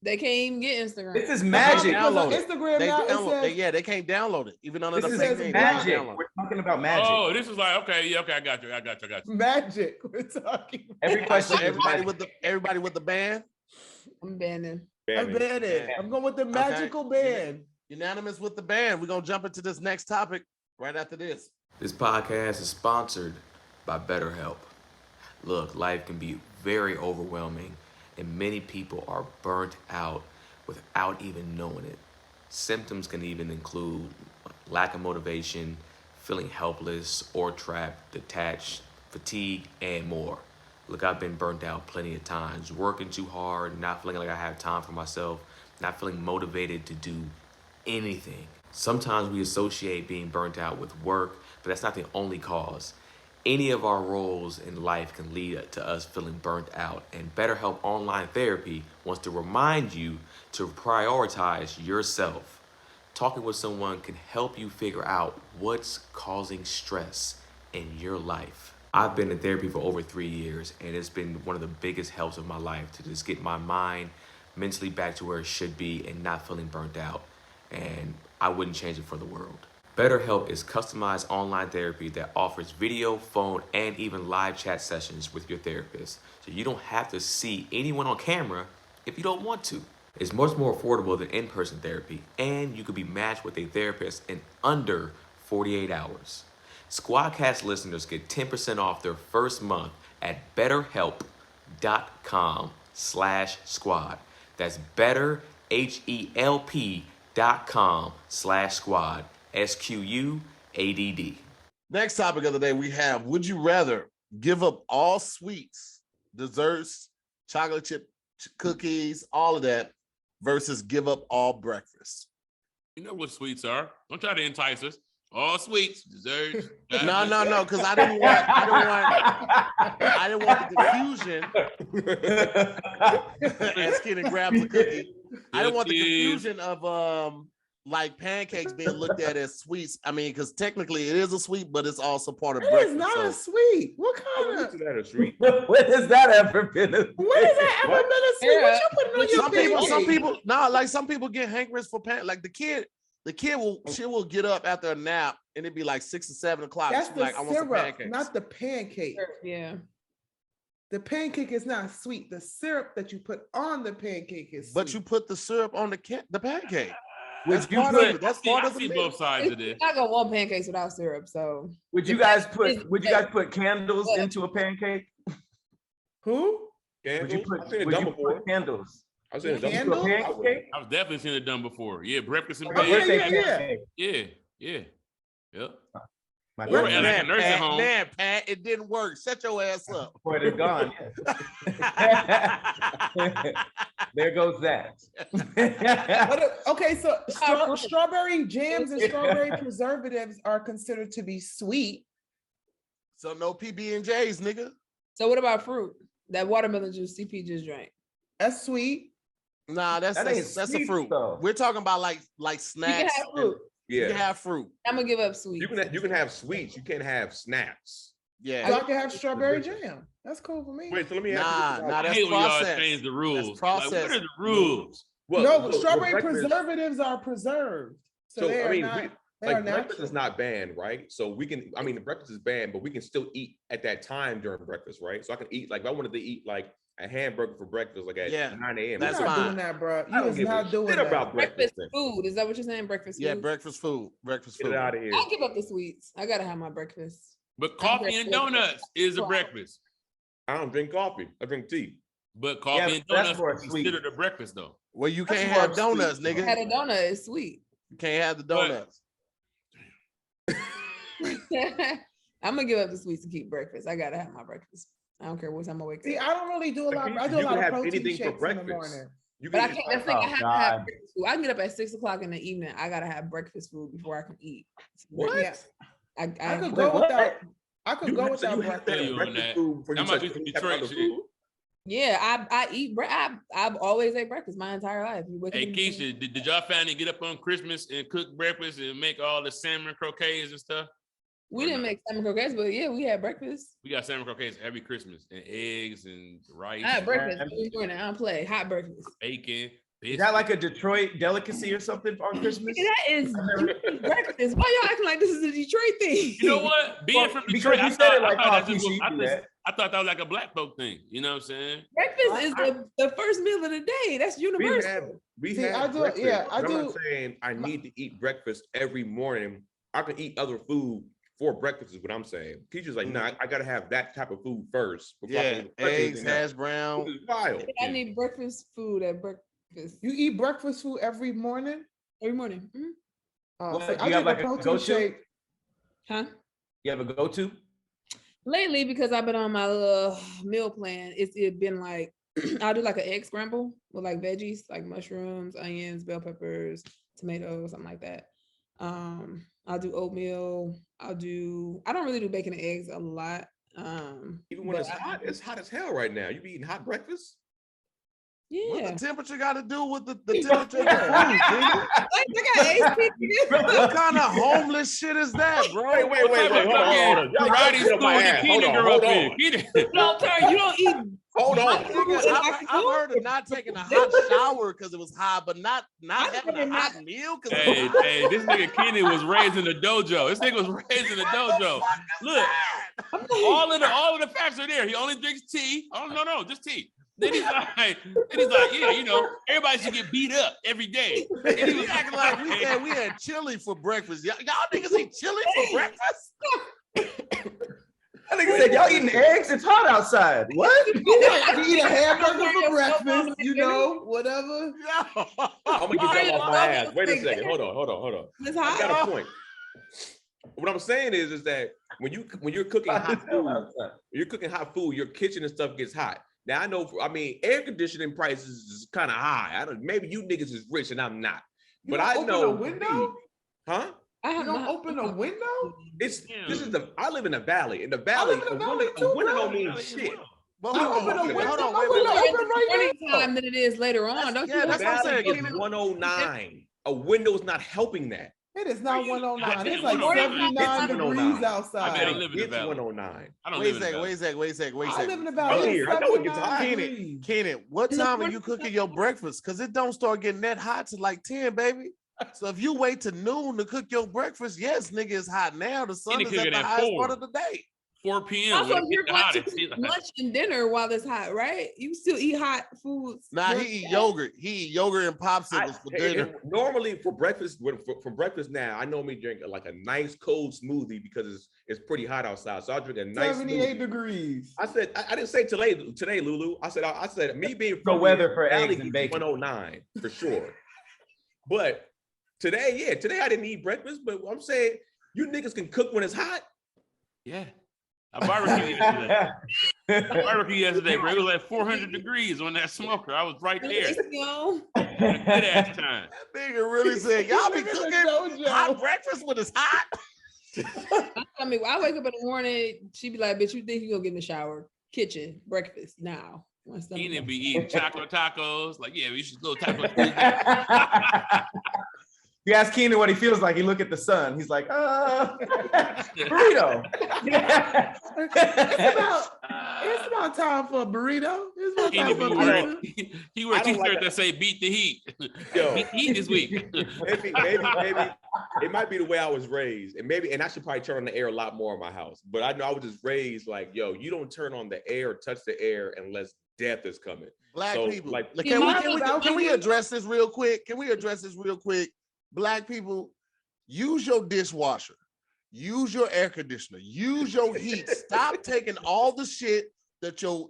They can't even get Instagram. This is They magic. can't download Because it. on Instagram They now, it download. says- They can't download it even under This the is fake name. They can't magic. download it. We're talking about magic. Oh, this is like okay, yeah, okay, I got you. Magic. We're talking. Every So question. is everybody magic. with the band, I'm banning. I'm Banning. banning. I'm going with the magical band. unanimous with the band. We're gonna jump into this next topic right after this. This podcast is sponsored by BetterHelp. Look, life can be very overwhelming, and many people are burnt out without even knowing it. Symptoms can even include lack of motivation, feeling helpless or trapped, detached, fatigue, and more. Look, I've been burnt out plenty of times, working too hard, not feeling like I have time for myself, not feeling motivated to do anything. Sometimes we associate being burnt out with work, but that's not the only cause. Any of our roles in life can lead to us feeling burnt out, and BetterHelp Online Therapy wants to remind you to prioritize yourself. Talking with someone can help you figure out what's causing stress in your life. I've been in therapy for over 3 years, and it's been one of the biggest helps of my life to just get my mind mentally back to where it should be and not feeling burnt out. And I wouldn't change it for the world. BetterHelp is customized online therapy that offers video, phone, and even live chat sessions with your therapist. So you don't have to see anyone on camera if you don't want to. It's much more affordable than in-person therapy, and you can be matched with a therapist in under 48 hours. SquadCast listeners get 10% off their first month at betterhelp.com/squad. That's betterhelp.com/squad. SQUADD. Next topic of the day we have: would you rather give up all sweets, desserts, chocolate chip cookies, all of that, versus give up all breakfast? You know what sweets are. Don't try to entice us. All sweets, desserts. No, because I didn't want the confusion. As Keenan grabs a cookie, I didn't want the confusion of like pancakes being looked at as sweets. I mean, because technically it is a sweet, but it's also part of breakfast. It's not a sweet. What kind of? That a sweet? When has that ever been a What has that ever been a sweet? What you putting on your some pancake? people, like some people get hankerings for like the kid will get up after a nap and it'd be like 6 or 7 o'clock. That's the like, I want some syrup, pancakes. not the pancake. Yeah. The pancake is not sweet. The syrup that you put on the pancake is sweet. But you put the syrup on the pancake. Would That's you part of put? it. That's See, part I of see the both sides of this. I'm not gonna want pancakes without syrup. So Would you guys put candles into a pancake? Who? Candles? Would you I've seen it put done before. candles? I've seen it done Candles? before. Pancake? I've definitely seen it done before. Yeah, breakfast in My bed. birthday yeah. pancake. Yeah. Yep. My Or birthday at like a nursing Pat, home. man, Pat, it didn't work. Shut your ass up. Before it's gone. There goes that. Okay, so strawberry jams and strawberry preservatives are considered to be sweet. So no PB&Js, nigga. So what about fruit? That watermelon juice CP just drank. That's sweet. Nah, that's a sweet, fruit. though. We're talking about like You snacks. can have fruit. You Yeah, can have fruit. I'm gonna give up sweet. you can have sweets. You can't have snacks. Yeah. So I can have strawberry jam. That's cool for me. Wait, so let me Nah, ask you. nah, I that's hate when y'all processed. change the rules. processed. Like, what are the rules? Well, No, well, strawberry breakfast- preservatives are preserved. So, So they are I mean, not, they are like breakfast natural. is not banned, right? So we can. I mean, the breakfast is banned, but we can still eat at that time during breakfast, right? So I can eat like if I wanted to eat like a hamburger for breakfast, like at 9 a.m. That's You're not fine. doing that, bro. I You don't is give a not doing shit that. about Breakfast breakfast. food. Is that what you're saying? Breakfast food? Yeah, breakfast food. Breakfast Get food. it out of here. I'll give up the sweets. I gotta have my breakfast. But coffee and donuts is a breakfast. I don't drink coffee. I drink tea. But coffee Yeah, and but that's donuts more are sweet. considered a breakfast though. Well, you That's can't more have donuts, sweet. nigga. Had a donut is sweet. You can't have the donuts. I'm gonna give up the sweets to keep breakfast. I gotta have my breakfast. I don't care what time I wake See, up. I don't really do a lot. Like, I do a you lot can of have protein anything for shakes in the breakfast. morning. You But I can can't. eat- That's the thing. I Oh, have to have God. breakfast food. I can get up at 6 o'clock in the evening. I gotta have breakfast food before I can eat. What? Yeah. I I could Wait, go what? without. I could You go have to- without you have to breakfast. have You on breakfast that. food before you That might start be some eating other Detroit shit. food? Yeah, I eat. I've always ate breakfast my entire life. You wake up Hey in the morning- Keisha, did y'all finally get up on Christmas and cook breakfast and make all the salmon croquets and stuff? We didn't make salmon croquettes, but yeah, we had breakfast. We got salmon croquets every Christmas and eggs and rice, I had breakfast Man. every morning. I don't play hot breakfast. bacon. Is that like a Detroit delicacy or something on Christmas? That is breakfast. Why y'all acting like this is a Detroit thing? You know what? Being Well, from because Detroit, you said it like, I oh, Keisha, you do that. thought that was like a black folk thing. You know what I'm saying? Breakfast is the first meal of the day. That's universal. We See, have I do- breakfast, yeah, I but I'm do- not saying I need to eat breakfast every morning. I can eat other food for breakfast is what I'm saying. Keisha's like, nah, I gotta have that type of food first. Yeah, eggs, hash brown. This is wild. I need breakfast food at breakfast. You eat breakfast food every morning? Every morning. What, So do I you have drink like a protein go-to? shake. Huh? You have a go-to? Lately, because I've been on my little meal plan, it's been like I'll do like an egg scramble with like veggies, like mushrooms, onions, bell peppers, tomatoes, something like that. I'll do oatmeal. I don't really do bacon and eggs a lot. Even when it's hot as hell right now. You be eating hot breakfast? Yeah. What the temperature got to do with the temperature of the food, nigga? I got AC. What kind of homeless shit is that, bro? Wait. Hold on. Karate school the Keenan grew up in. You don't eat. Hold on. I've heard of not taking a hot shower because it was hot, but not having a hot meal because Hey, this nigga Keenan was raised in the dojo. This nigga was raised in the dojo. Look, all of the facts are there. He only drinks tea. Oh no, just tea. Then he's like, yeah, you know, everybody should get beat up every day. And he was acting like we had chili for breakfast. Y'all niggas eat chili for breakfast? That nigga said, y'all eating eggs? It's hot outside. What? You eat a hamburger for breakfast, you know, whatever. I'm gonna get that off my ass. Wait a second. Hold on. I got a point. What I'm saying is that when you're cooking hot food, your kitchen and stuff gets hot. Now I mean, air conditioning prices is kind of high. Maybe you niggas is rich and I'm not. But I know. Open a window? Huh? You don't open a window? I live in a valley. In the valley, a window don't mean shit. But hold on, wait. Morning time than it is later on. Don't you? That's what I'm saying. It's 109. A window's not helping that. It is not 109. It's like 109. 79 degrees outside. I live in the It's valley. 109. I don't Wait live a in the valley. second. I live in the I'm valley. here. I know it gets hot. Keenan, what time are you cooking your breakfast? Because it don't start getting that hot till like 10, baby. So if you wait to noon to cook your breakfast, yes, nigga, it's hot now. The sun is at the highest part of the day. 4 p.m. Also, when it you're gets going hottest. to eat lunch and dinner while it's hot, right? You still eat hot foods. Nah, he eat yogurt. He eat yogurt and popsicles for dinner. Normally for breakfast, for breakfast now, I normally drink like a nice cold smoothie because it's pretty hot outside. So I drink a nice 78 smoothie. degrees. I said I didn't say today, LouLou. I said me being The from weather for Valley eggs and bacon. 109 for sure. But today I didn't eat breakfast. But I'm saying you niggas can cook when it's hot. Yeah. I barbecued yesterday, bro. It was like 400 degrees on that smoker. I was right there. Good ass time. That nigga really said, y'all be cooking hot breakfast when it's hot? I mean, I wake up in the morning, she be like, bitch, you think you gonna get in the shower? Kitchen, breakfast, now. Keenan be eating chocolate tacos. Like, yeah, we should go taco. You ask Keenan what he feels like. He look at the sun. He's like, burrito. It's about time for a burrito. It's about time for a burrito. He wear t-shirts that say "Beat the Heat." Yo, beat the heat this week. maybe it might be the way I was raised, and I should probably turn on the air a lot more in my house. But I know I was just raised like, yo, you don't turn on the air or touch the air unless death is coming. Black people, like, can we address this real quick? Black people, use your dishwasher, use your air conditioner, use your heat. Stop taking all the shit that your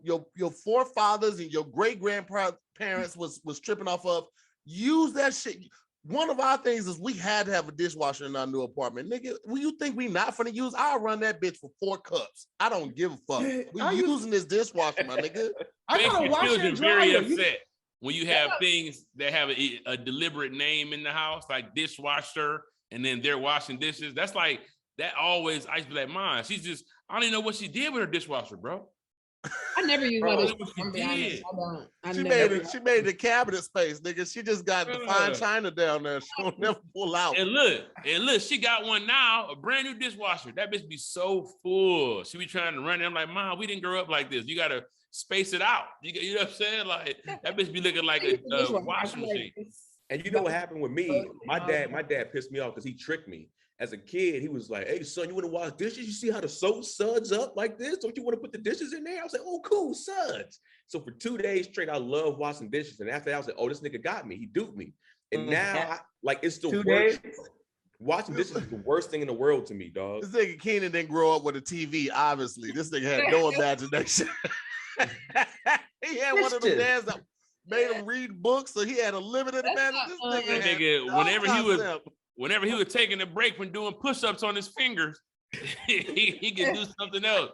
forefathers and your great grandparents was tripping off of. Use that shit. One of our things is we had to have a dishwasher in our new apartment. Nigga, when you think we not finna use, I'll run that bitch for 4 cups. I don't give a fuck. We using this dishwasher, my nigga. I gotta wash children and very dry upset when you have things that have a deliberate name in the house, like dishwasher, and then they're washing dishes. That's like, that always, I used to be like, Mom, she's just, I don't even know what she did with her dishwasher, bro. I never use my dishwasher. She made the cabinet space, nigga. She just got the fine china down there. She'll never pull out. And look, she got one now, a brand new dishwasher. That bitch be so full. She be trying to run it. I'm like, Mom, we didn't grow up like this. You gotta space it out. You know what I'm saying? Like, that bitch be looking like a washing machine. And you know what happened with me? My dad pissed me off because he tricked me. As a kid, he was like, hey, son, you want to wash dishes? You see how the soap suds up like this? Don't you want to put the dishes in there? I was like, oh, cool, suds. So for 2 days straight, I love washing dishes. And after that, I was like, oh, this nigga got me. He duped me. And now, it's the 2 worst. days? Washing dishes is the worst thing in the world to me, dog. This nigga Keenan didn't grow up with a TV, obviously. This nigga had no imagination. He had one of them dads that made him read books, so he had a limited imagination. This nigga whenever he was taking a break from doing push-ups on his fingers, he could do something else.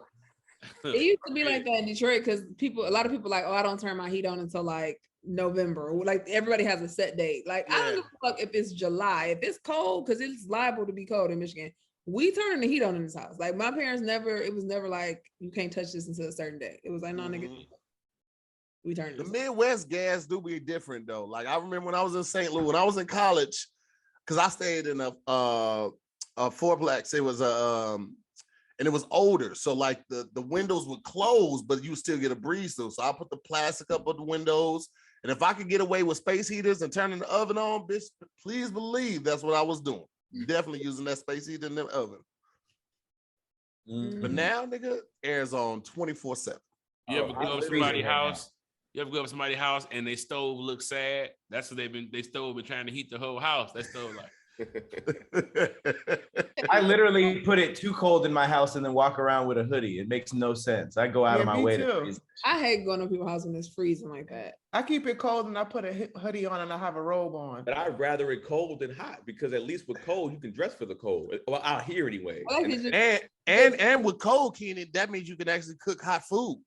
It used to be like that in Detroit because a lot of people like, oh, I don't turn my heat on until like November. Like everybody has a set date. Like I don't give a fuck if it's July. If it's cold, because it's liable to be cold in Michigan, we turn the heat on in this house. Like my parents it was never like you can't touch this until a certain day. It was like, no, nigga, we turn it. The Midwest gas do be different though. Like I remember when I was in St. Louis, when I was in college, because I stayed in a fourplex. It was and it was older, so like the windows would close, but you still get a breeze through. So I put the plastic up on the windows, and if I could get away with space heaters and turning the oven on, bitch, please believe that's what I was doing. Definitely using that space heater in the oven. But now, nigga, air's on 24/7. You ever go to somebody's house? You ever go to somebody's house and they stove looks sad? That's what they stove been trying to heat the whole house. That stove like. I literally put it too cold in my house and then walk around with a hoodie. It makes no sense. I go out of my way to. I hate going to people's house when it's freezing like that. I keep it cold and I put a hoodie on and I have a robe on. But I'd rather it cold than hot because at least with cold you can dress for the cold. Well, out here anyway. And with cold, Keenan, that means you can actually cook hot food.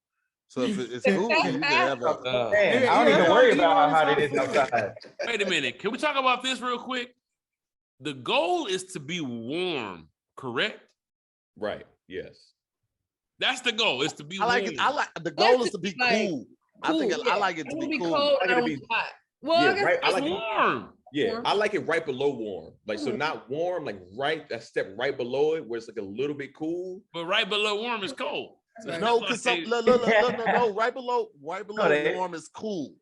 So if it's cool, you can have a. I don't even worry about how hot it is outside. Wait a minute. Can we talk about this real quick? The goal is to be warm, correct? Right. Yes. That's the goal. Is to be warm. The goal is to be cool. I think I like it to be cool. Cold, I like it to be hot. Well, yeah, I guess right. I like warm. Yeah, I like it right below warm. Like so, not warm, like that step right below it, where it's like a little bit cool. But right below warm is cold. No, because no, right below warm is cool.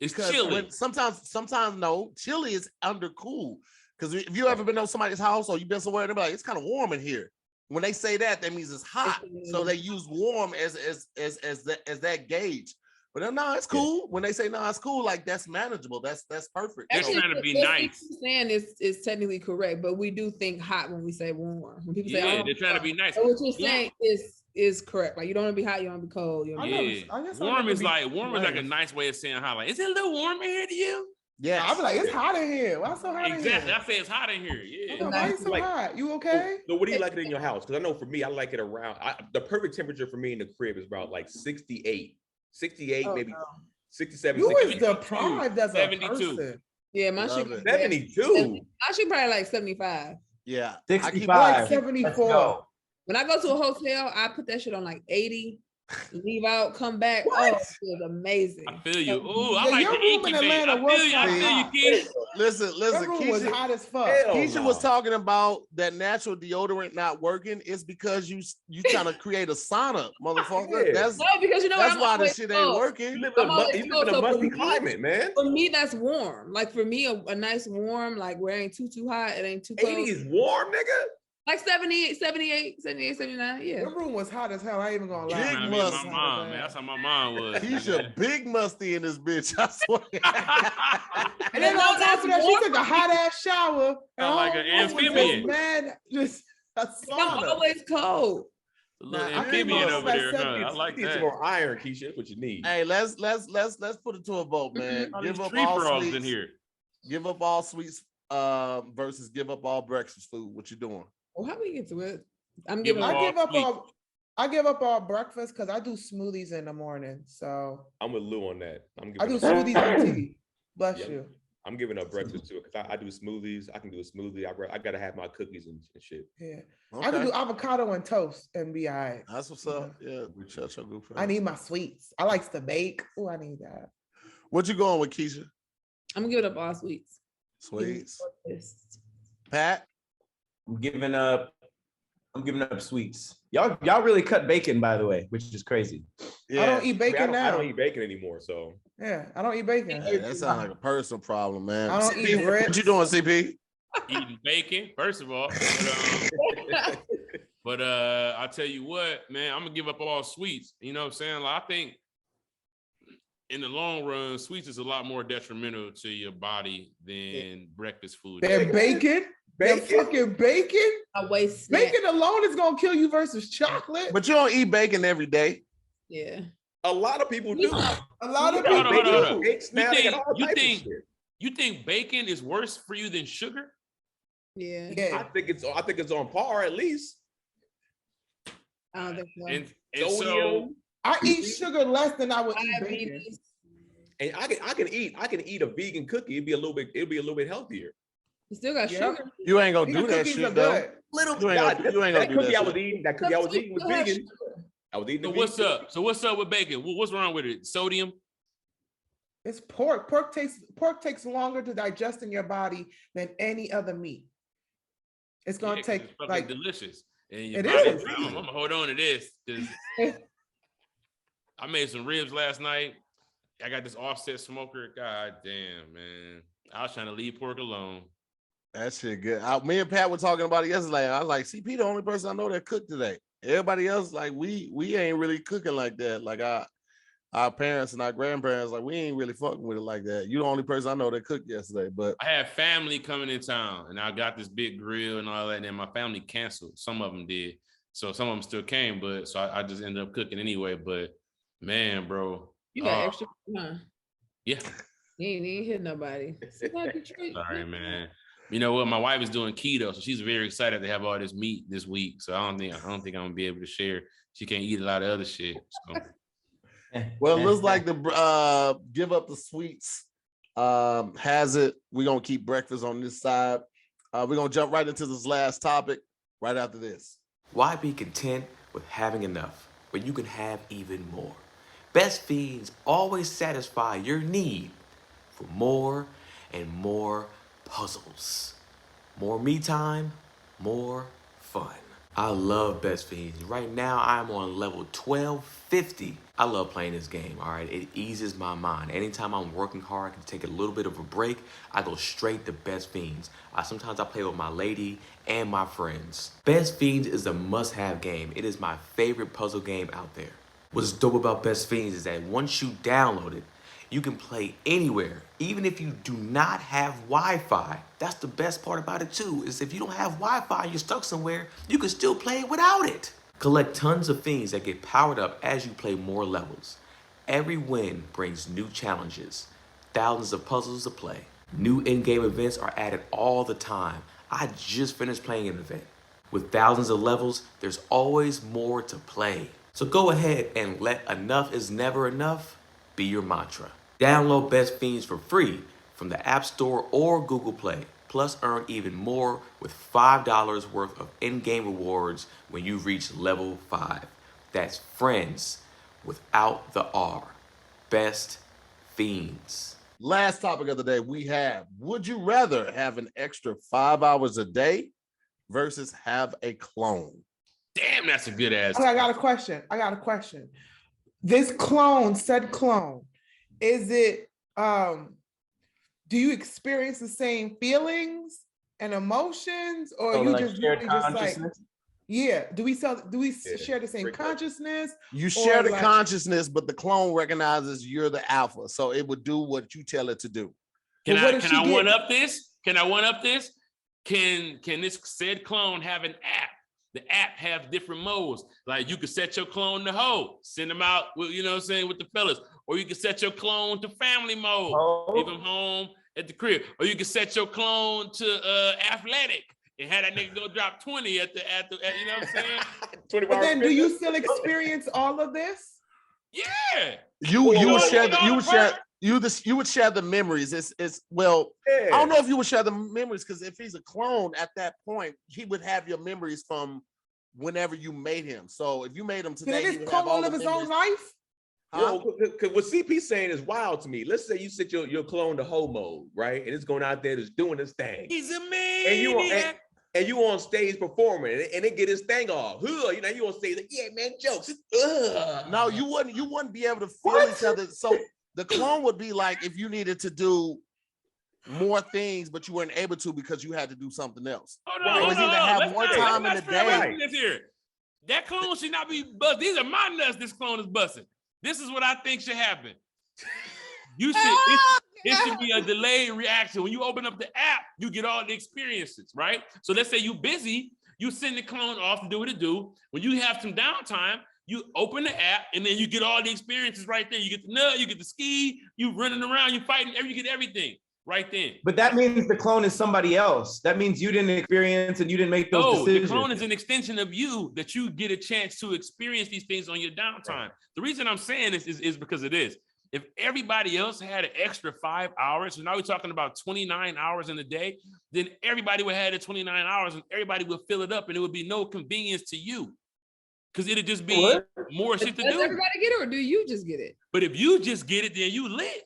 It's chilly. Sometimes no, chilly is under cool. Because if you ever been to somebody's house or you've been somewhere, they're like, it's kind of warm in here. When they say that means it's hot. So they use warm as that gauge. But no, it's cool. When they say no, it's cool, like that's manageable. That's perfect. They're trying to be nice. Saying is technically correct, but we do think hot when we say warm. When people say, they're trying to be nice. So what you're saying is correct. Like you don't want to be hot, you don't want to be cold. Warm is like a nice way of saying hot. Like, is it a little warm in here to you? Yeah, I'll be like, it's hot in here. Why so hot in here? Exactly. I say it's hot in here. Yeah. Why is it so hot? You okay? So what do you like it in your house? Because I know for me, I like it around. The perfect temperature for me in the crib is about like 68, maybe 67. You was deprived as a 72. person. Yeah, my shit 72. I should probably like 75. Yeah, 65. Like 74. When I go to a hotel, I put that shit on like 80. Leave out, come back. What? Oh, it was amazing. I feel you. Ooh, I like the incubate. I feel you, Keisha. Listen. Keisha was hot as fuck. Keisha was talking about that natural deodorant not working. It's because you trying to create a sauna, motherfucker. That's because that's why the shit ain't working. You live in a musty climate, man. For me, that's warm. Like for me, a nice warm, like where it ain't too hot, it ain't too cold. 80 is warm, nigga. Like 78, 79, yeah. The room was hot as hell. I ain't even gonna lie. Big musty. My mom, man. That's how my mom was. Keisha, big musty in this bitch. I swear. And then on top of that, she took a hot ass shower. Like an amphibian. Man, just a sauna. I'm always cold. A little amphibian over there. Huh? I like that. Some more iron, Keisha. That's what you need. Hey, let's put it to a vote, man. Give up all sweets in here. Give up all sweets versus give up all breakfast food. What you doing? Well, how we get to it? I give up all breakfast because I do smoothies in the morning. So I'm with Lou on that. I do smoothies and tea. Bless you. I'm giving up breakfast too because I do smoothies. I can do a smoothie. I gotta have my cookies and shit. Yeah, okay. I can do avocado and toast and be all right. That's what's up. Yeah, I need my sweets. I like to bake. Oh, I need that. What you going with, Keisha? I'm giving up all sweets. Sweets. Pat. I'm giving up sweets. Y'all really cut bacon, by the way, which is crazy. Yeah. I don't eat bacon now. I don't eat bacon anymore, so yeah, I don't eat bacon. Yeah, that sounds like a personal problem, man. I don't eat bread. What you doing, CP? Eating bacon, first of all. But I'll tell you what, man, I'm gonna give up all sweets. You know what I'm saying? Like, I think in the long run, sweets is a lot more detrimental to your body than breakfast food. Than bacon? fucking bacon. A waste snack. Bacon alone is gonna kill you versus chocolate. But you don't eat bacon every day. Yeah. A lot of people do. A lot of Hold on, people hold on. do. Eggs, now they got all types of shit. You think bacon is worse for you than sugar? Yeah. I Yeah. think it's on par at least. I don't think so. And so Sodium. I eat sugar less than I would eat bacon. Diabetes. And I can eat a vegan cookie. It'd be a little bit healthier. You still got Yeah. sugar. You ain't gonna Vegan do that cookies are shit though. good. Little You ain't gonna- you ain't gonna that do cookie that I was shit. eating. That cookie I was eating was Still has vegan. sugar. I was eating. So the what's vegan up? So what's up with bacon? What's wrong with it? Sodium? It's pork. Pork takes longer to digest in your body than any other meat. It's gonna Yeah, 'cause take it's fucking like delicious. And your It body, is. I'm gonna hold on to this because I made some ribs last night. I got this offset smoker. God damn, man. I was trying to leave pork alone. That shit good. Me and Pat were talking about it yesterday. I was like, CP the only person I know that cooked today. Everybody else, like we ain't really cooking like that. Like our parents and our grandparents, like we ain't really fucking with it like that. You the only person I know that cooked yesterday. But I had family coming in town and I got this big grill and all that. And then my family canceled. Some of them did. So some of them still came, but so I just ended up cooking anyway. But man, bro. You got extra, huh? Yeah. You ain't hit nobody. Sorry, man. You know what? My wife is doing keto, so she's very excited to have all this meat this week. So I don't think I'm gonna be able to share. She can't eat a lot of other shit. So. well, it looks like the give up the sweets has it. We're gonna keep breakfast on this side. We're gonna jump right into this last topic right after this. Why be content with having enough when you can have even more? Best Fiends always satisfy your need for more and more puzzles. More me time, more fun. I love Best Fiends. Right now, I'm on level 1250. I love playing this game, all right? It eases my mind. Anytime I'm working hard, I can take a little bit of a break. I go straight to Best Fiends. Sometimes I play with my lady and my friends. Best Fiends is a must-have game. It is my favorite puzzle game out there. What's dope about Best Fiends is that once you download it, you can play anywhere, even if you do not have Wi-Fi. That's the best part about it too, is if you don't have Wi-Fi, you're stuck somewhere, you can still play without it. Collect tons of fiends that get powered up as you play more levels. Every win brings new challenges, thousands of puzzles to play. New in-game events are added all the time. I just finished playing an event. With thousands of levels, there's always more to play. So go ahead and let enough is never enough be your mantra. Download Best Fiends for free from the App Store or Google Play. Plus earn even more with $5 worth of in-game rewards when you reach level 5. That's friends without the R. Best Fiends. Last topic of the day we have, would you rather have an extra 5 hours a day versus have a clone? Damn, that's a good ass. Okay, I got a question. This clone, said clone, is it do you experience the same feelings and emotions, or So you like just shared really just like, consciousness? yeah, do we share the same Great question. consciousness? You share the like- consciousness, but the clone recognizes you're the alpha, so it would do what you tell it to do. Can Well, what I if can she I get- one up this? Can I one up this? Can this said clone have an app? The app have different modes. Like you could set your clone to hoe, send them out with, you know what I'm saying, with the fellas. Or you can set your clone to family mode, leave them home at the crib. Or you can set your clone to athletic and have that nigga go drop 20 at the you know what I'm saying? 24 But then do hours you fitness? still experience all of this? Yeah. You would Well, share well, you would share you would share the memories. It's well, Yeah. I don't know if you would share the memories, because if he's a clone at that point, he would have your memories from whenever you made him. So if you made him Can today, he this would clone have all live the his own memories. life? Huh? Well, because what CP's saying is wild to me. Let's say you set your clone to hoe mode, right? And it's going out there, just doing this thing. He's a And you on stage performing, and it get his thing off. You know, you on stage like, yeah, man, jokes. No, you wouldn't be able to feel each other. So the clone would be like if you needed to do more things, but you weren't able to because you had to do something else. Hold Right. on, It was either have let's more not- time let's in the not day. spread this here. That clone should not be busted. These are my nuts. This clone is busting. This is what I think should happen. It should be a delayed reaction. When you open up the app, you get all the experiences, right? So let's say you busy, you send the clone off to do what it do. When you have some downtime, you open the app and then you get all the experiences right there. You get the nut, you get the ski, you running around, you fighting, you get everything right then. But that means the clone is somebody else. That means you didn't experience and you didn't make those decisions. The clone is an extension of you that you get a chance to experience these things on your downtime. The reason I'm saying this is because of this. If everybody else had an extra 5 hours, so now we're talking about 29 hours in a day, then everybody would have the 29 hours and everybody would fill it up and it would be no convenience to you. Because it'd just be more shit to do. Does everybody get it or do you just get it? But if you just get it, then you lit.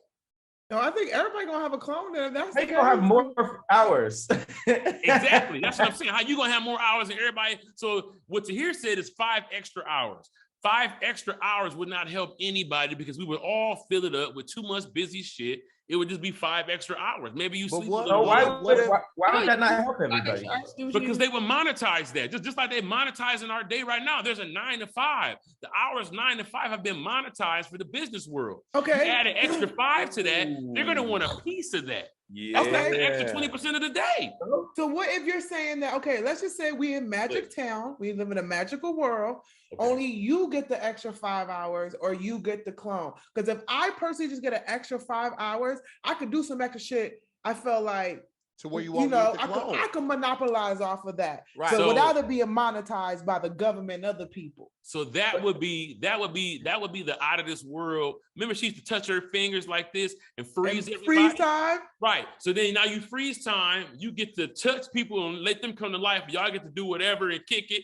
No, I think everybody gonna have a clone there. They gonna have more hours. Exactly. That's what I'm saying. How you gonna have more hours than everybody? So what Tahir said is 5 extra hours. 5 extra hours would not help anybody because we would all fill it up with too much busy shit. It would just be 5 extra hours. Maybe you sleep. Why would that not help everybody? Because they would monetize that. Just like they monetize in our day right now. There's a 9 to 5. The hours 9 to 5 have been monetized for the business world. Okay. You add an extra 5 to that, they're gonna want a piece of that. Yeah. That's like the extra 20% of the day. So what if you're saying that, okay, let's just say we in Magic Town, we live in a magical world, only you get the extra 5 hours or you get the clone. Because if I personally just get an extra 5 hours, I could do some extra shit. I felt like, to where you want the clone. I could monopolize off of that. Right. So without it being monetized by the government and other people. So that would be the out of this world. Remember, she used to touch her fingers like this and freeze everybody? Freeze time. Right. So then now you freeze time. You get to touch people and let them come to life. Y'all get to do whatever and kick it,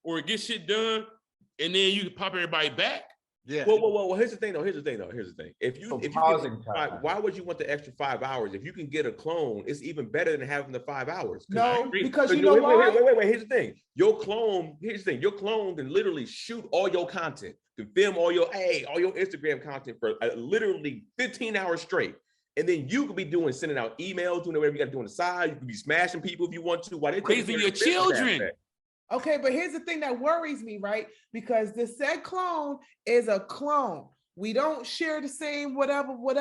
or get shit done, and then you can pop everybody back. Yeah. Well, here's the thing though. If you why would you want the extra 5 hours? If you can get a clone, it's even better than having the 5 hours. No, because you know why? Wait. Here's the thing. Your clone can literally shoot all your content, can film all your Instagram content for literally 15 hours straight. And then you could be sending out emails, doing whatever you got to do on the side. You could be smashing people if you want to. While they're raising your children. Okay, but here's the thing that worries me, right? Because the said clone is a clone. We don't share the same whatever. What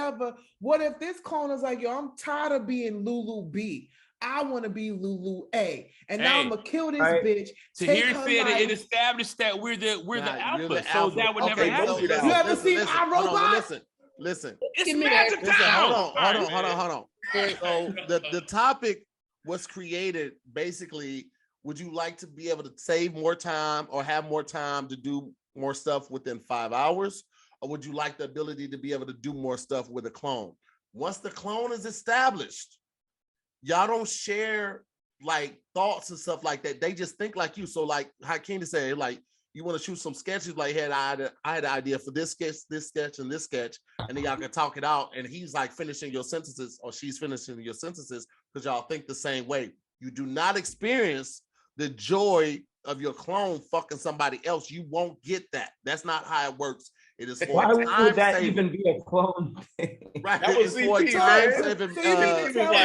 if this clone is like, yo, I'm tired of being LouLou B. I want to be LouLou A. And now I'm gonna kill this bitch. Tahir said it established that we're the alpha. So that would never happen. You ever seen iRobot? Listen. It's Magic Town. Hold on. So the topic was created basically. Would you like to be able to save more time or have more time to do more stuff within 5 hours? Or would you like the ability to be able to do more stuff with a clone? Once the clone is established, y'all don't share like thoughts and stuff like that. They just think like you. So like how Keenan said, like you want to shoot some sketches, like hey, I had an idea for this sketch, and this sketch, and then y'all can talk it out. And he's like finishing your sentences or she's finishing your sentences because y'all think the same way. You do not experience the joy of your clone fucking somebody else. You won't get that. That's not how it works. It is for why would that even be a clone thing? Right. That was for time-saving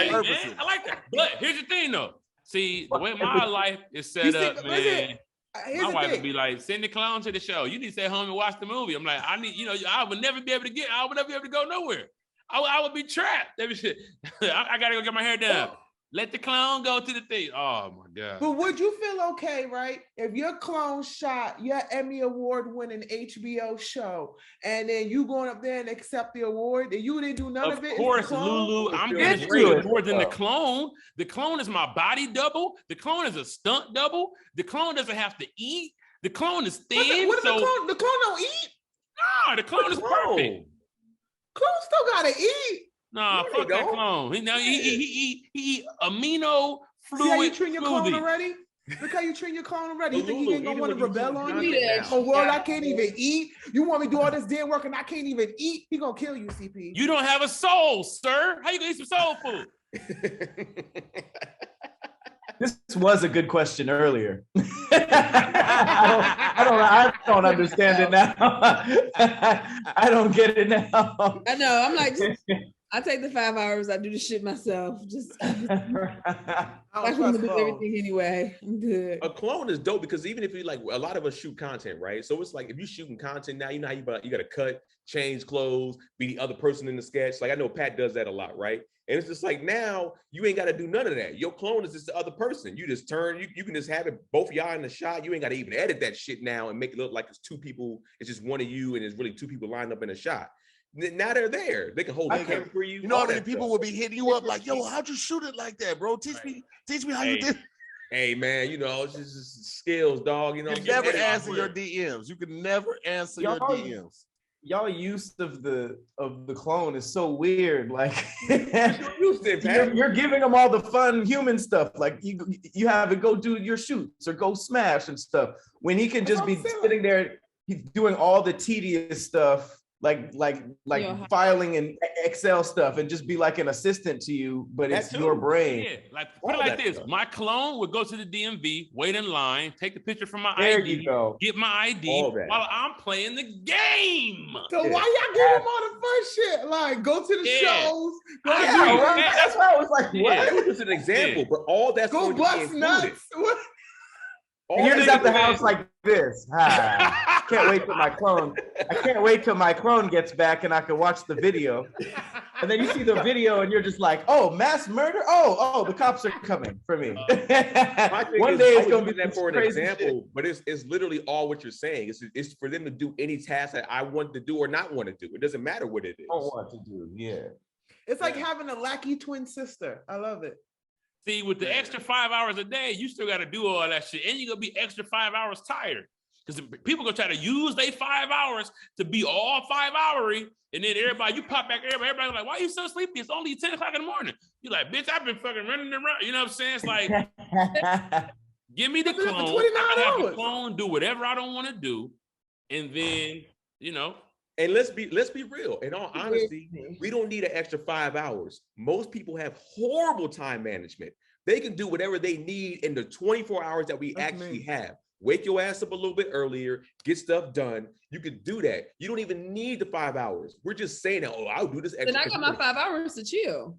purposes. I like that. But here's the thing though. See, the way my life is set up, man. My wife would be like, send the clone to the show. You need to stay home and watch the movie. I'm like, I would never be able to go nowhere. I would be trapped. Every shit. I gotta go get my hair done. Let the clone go to the thing. Oh my God. But would you feel okay, right? If your clone shot your Emmy Award winning HBO show and then you going up there and accept the award and you didn't do none of it? Of course, LouLou, I'm going to do it more than the clone. The clone is my body double. The clone is a stunt double. The clone doesn't have to eat. The clone is thin. What the clone don't eat? No, the clone is perfect. Clone still gotta eat. Nah, fuck that clone. He eat amino fluid. See how you treat your clone already? Look how you treat your clone already. You think he ain't gonna want to rebel on you? A world I can't even eat. You want me to do all this damn work and I can't even eat? He gonna kill you, CP. You don't have a soul, sir. How you gonna eat some soul food? This was a good question earlier. I don't understand it now. I don't get it now. I know. I'm like, I take the 5 hours. I do the shit myself. Just I I can do everything anyway. I'm good. A clone is dope because even if you like, a lot of us shoot content, right? So it's like if you're shooting content now, you know how you got to cut, change clothes, be the other person in the sketch. Like I know Pat does that a lot, right? And it's just like now you ain't got to do none of that. Your clone is just the other person. You just turn, you can just have it both y'all in the shot. You ain't got to even edit that shit now and make it look like it's two people. It's just one of you and it's really two people lined up in a shot. Now they're there. They can hold the camera for you. You know how many people will be hitting you up like, yo, how'd you shoot it like that, bro? Teach me how you did. Hey man, you know, it's just skills, dog. You know, You can never answer your DMs. You can never answer your DMs. Y'all use of the clone is so weird. Like you're giving them all the fun human stuff. Like you have it go do your shoots or go smash and stuff. When he can just be sitting there, he's doing all the tedious stuff. Like filing and Excel stuff and just be like an assistant to you, but it's your brain. Yeah, like put it like this. Stuff. My clone would go to the DMV, wait in line, take the picture from my there ID, get my ID while I'm playing the game. So why y'all give him all the fun shit? Like go to the shows. Right? That's why I was like, what? It was just an example, but all that's go bust nuts. And you're just at the house like this. Can't wait till my clone. I can't wait till my clone gets back and I can watch the video. And then you see the video and you're just like, oh, mass murder? Oh, the cops are coming for me. One day it's gonna be that for an example, but it's literally all what you're saying. It's for them to do any task that I want to do or not want to do. It doesn't matter what it is. I want to do, yeah. It's like having a lackey twin sister. I love it. See, with the extra 5 hours a day, you still got to do all that shit. And you're going to be extra 5 hours tired. Because people going to try to use their 5 hours to be all 5 houry. And then you pop back, everybody's like, why are you so sleepy? It's only 10 o'clock in the morning. You're like, bitch, I've been fucking running around. You know what I'm saying? It's like, give me the clone. I have the clone, do whatever I don't want to do. And then, you know. And let's be real. In all honesty, we don't need an extra 5 hours. Most people have horrible time management. They can do whatever they need in the 24 hours that we actually have. Wake your ass up a little bit earlier, get stuff done. You can do that. You don't even need the 5 hours. We're just saying that, I'll do this extra. Then I got my 5 hours to chill.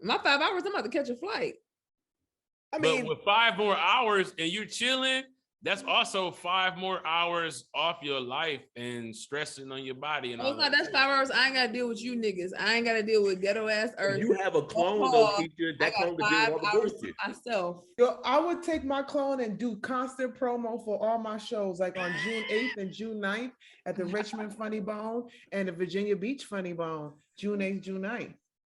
My 5 hours, I'm about to catch a flight. I mean, but with 5 more hours and you're chilling, that's also 5 more hours off your life and stressing on your body. And that's 5 hours. I ain't got to deal with you niggas. I ain't got to deal with ghetto ass earth. You have a clone though, teacher. That clone to deal with all the bullshit. Myself. Yo, I would take my clone and do constant promo for all my shows, like on June 8th and June 9th at the Richmond Funny Bone and the Virginia Beach Funny Bone, June 8th, June 9th.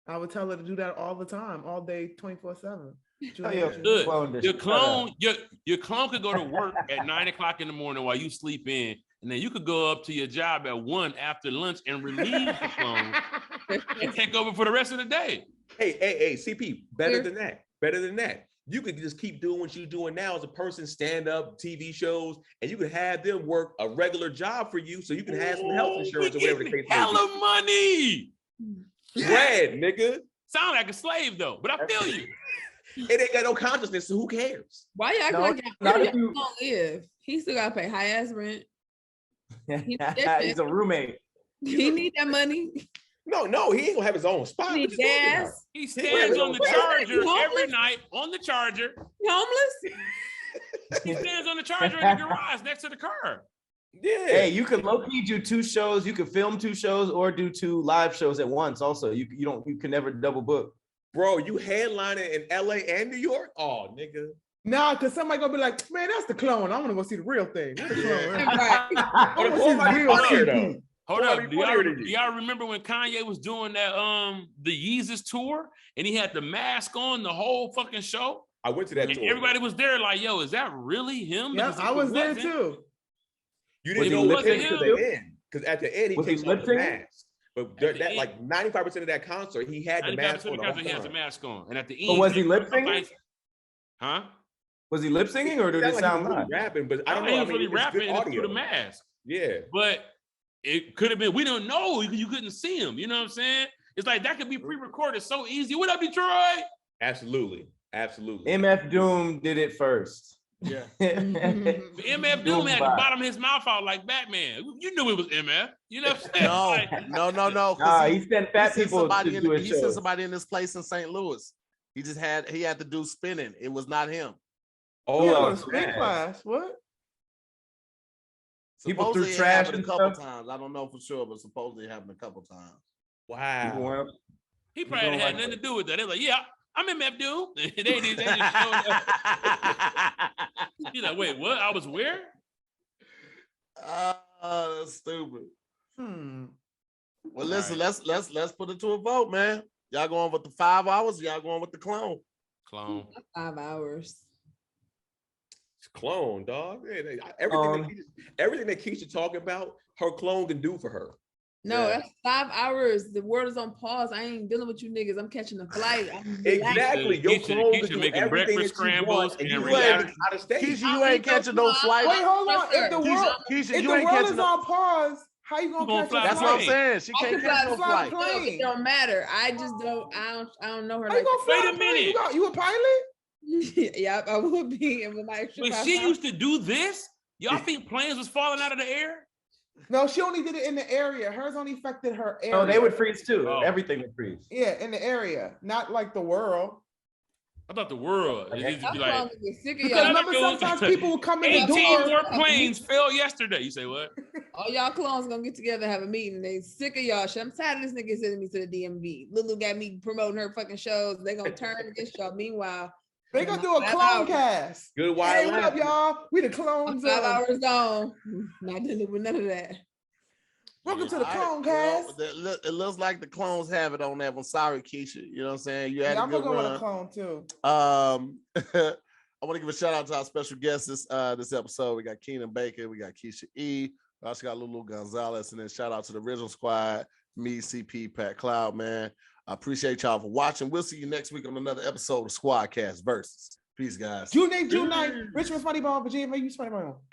I would tell her to do that all the time, all day, 24/7. Your clone could go to work at 9 o'clock in the morning while you sleep in, and then you could go up to your job at 1 after lunch and relieve the clone and take over for the rest of the day. Hey, CP, better than that. You could just keep doing what you're doing now as a person, stand up, TV shows, and you could have them work a regular job for you so you can have some health insurance or whatever the case may be. Hella money. Bread, nigga. Sound like a slave though, but I feel you. It ain't got no consciousness, so who cares? Why you acting like y'all don't live? He still gotta pay high ass rent. He's a roommate. He need that money. No, he ain't gonna have his own spot. He gas. He stands on the charger every night on the charger. Homeless? He stands on the charger in the garage next to the car. Yeah. Hey, you can low-key do 2 shows. You can film 2 shows or do 2 live shows at once. Also, you can never double book. Bro, you headlining in LA and New York? Oh, nigga. Nah, because somebody gonna be like, man, that's the clone. I want to go see the real thing. Where's the clone? Hold up. Do y'all remember when Kanye was doing that the Yeezus tour and he had the mask on the whole fucking show? I went to that tour. Everybody was there like, yo, is that really him? Yeah, I was there too. You didn't know lip sync to the end. Because at the end, he takes off the mask. But that, like 95% of that concert, he had the mask on. He has the mask on. And at the end, but was he lip singing? Huh? Was he lip singing or did it sound like rapping? But I don't know. He was really rapping through the mask. Yeah. But it could have been, we don't know. You couldn't see him. You know what I'm saying? It's like that could be pre-recorded so easy. What up, Detroit? Absolutely. MF Doom did it first. Yeah. MF Doom had to bottom his mouth out like Batman. You knew it was MF. You know what I'm saying? No, Like, no. He sent fat people to do his He shows. sent somebody in this place in St. Louis. He had to do spinning. It was not him. Oh, Yeah, yeah, spin class. What? People Supposedly threw it trash happened and a couple stuff. times. I don't know for sure, but supposedly it happened a couple times. Wow. he probably had nothing to do with that. They're like, yeah, I'm MF Doom. they just showed up. You're like, wait, what? I was where? That's stupid. Well, listen, right. let's put it to a vote, man. Y'all going with the 5 hours? Y'all going with the clone? Clone. 5 hours. It's clone, dog. Everything that Keisha talking about, her clone can do for her. No, that's 5 hours. The world is on pause. I ain't dealing with you niggas. I'm catching a flight. Exactly. Your clone Keisha can do making everything breakfast that you scrambles want, and and you relax. ain't out of state. Keisha, you ain't catching no flight. Wait, hold on. If the world, Keisha, if you the ain't world catching is no. on pause, how you gonna catch a fly flight? That's what I'm plane. saying. She can't catch no fly flight. plane. It don't matter. I just don't. I don't know her. How you Like, gonna fly Wait a the plane? minute. You a pilot? yep, I would be. And with my extra But 5 she hours. used to do this. Y'all think planes was falling out of the air? No, she only did it in the area. Hers only affected her area. No, they would freeze too. Oh. Everything would freeze. Yeah, in the area, not like the world. I thought the world. It used to be Y'all like, clones get sick of Because y'all. remember, sometimes people would come in the 18 door. more planes fell yesterday. You say what? All y'all clones gonna get together and have a meeting. They sick of y'all shit. I'm tired of this nigga sending me to the DMV. LouLou got me promoting her fucking shows. They gonna turn against y'all. Meanwhile, They gonna do a clone cast. Good Hey, wild what up, y'all? We the I'm clones. 5 hours gone. Not dealing with none of that. Welcome to the All right, clone well, cast. it looks like the clones have it on that one. Sorry, Keisha. You know what I'm saying? You had Yeah, a I'm good gonna go with a run. clone too. I want to give a shout out to our special guests this episode. We got Keenan Baker, we got Keysha E, we also got LouLou Gonzalez, and then shout out to the original squad, me, CP, Pat Cloud, man. I appreciate y'all for watching. We'll see you next week on another episode of SquADcast Versus. Peace, guys. June 8th, June 9th, Richmond Funny Bone, Virginia, you Funny Bone.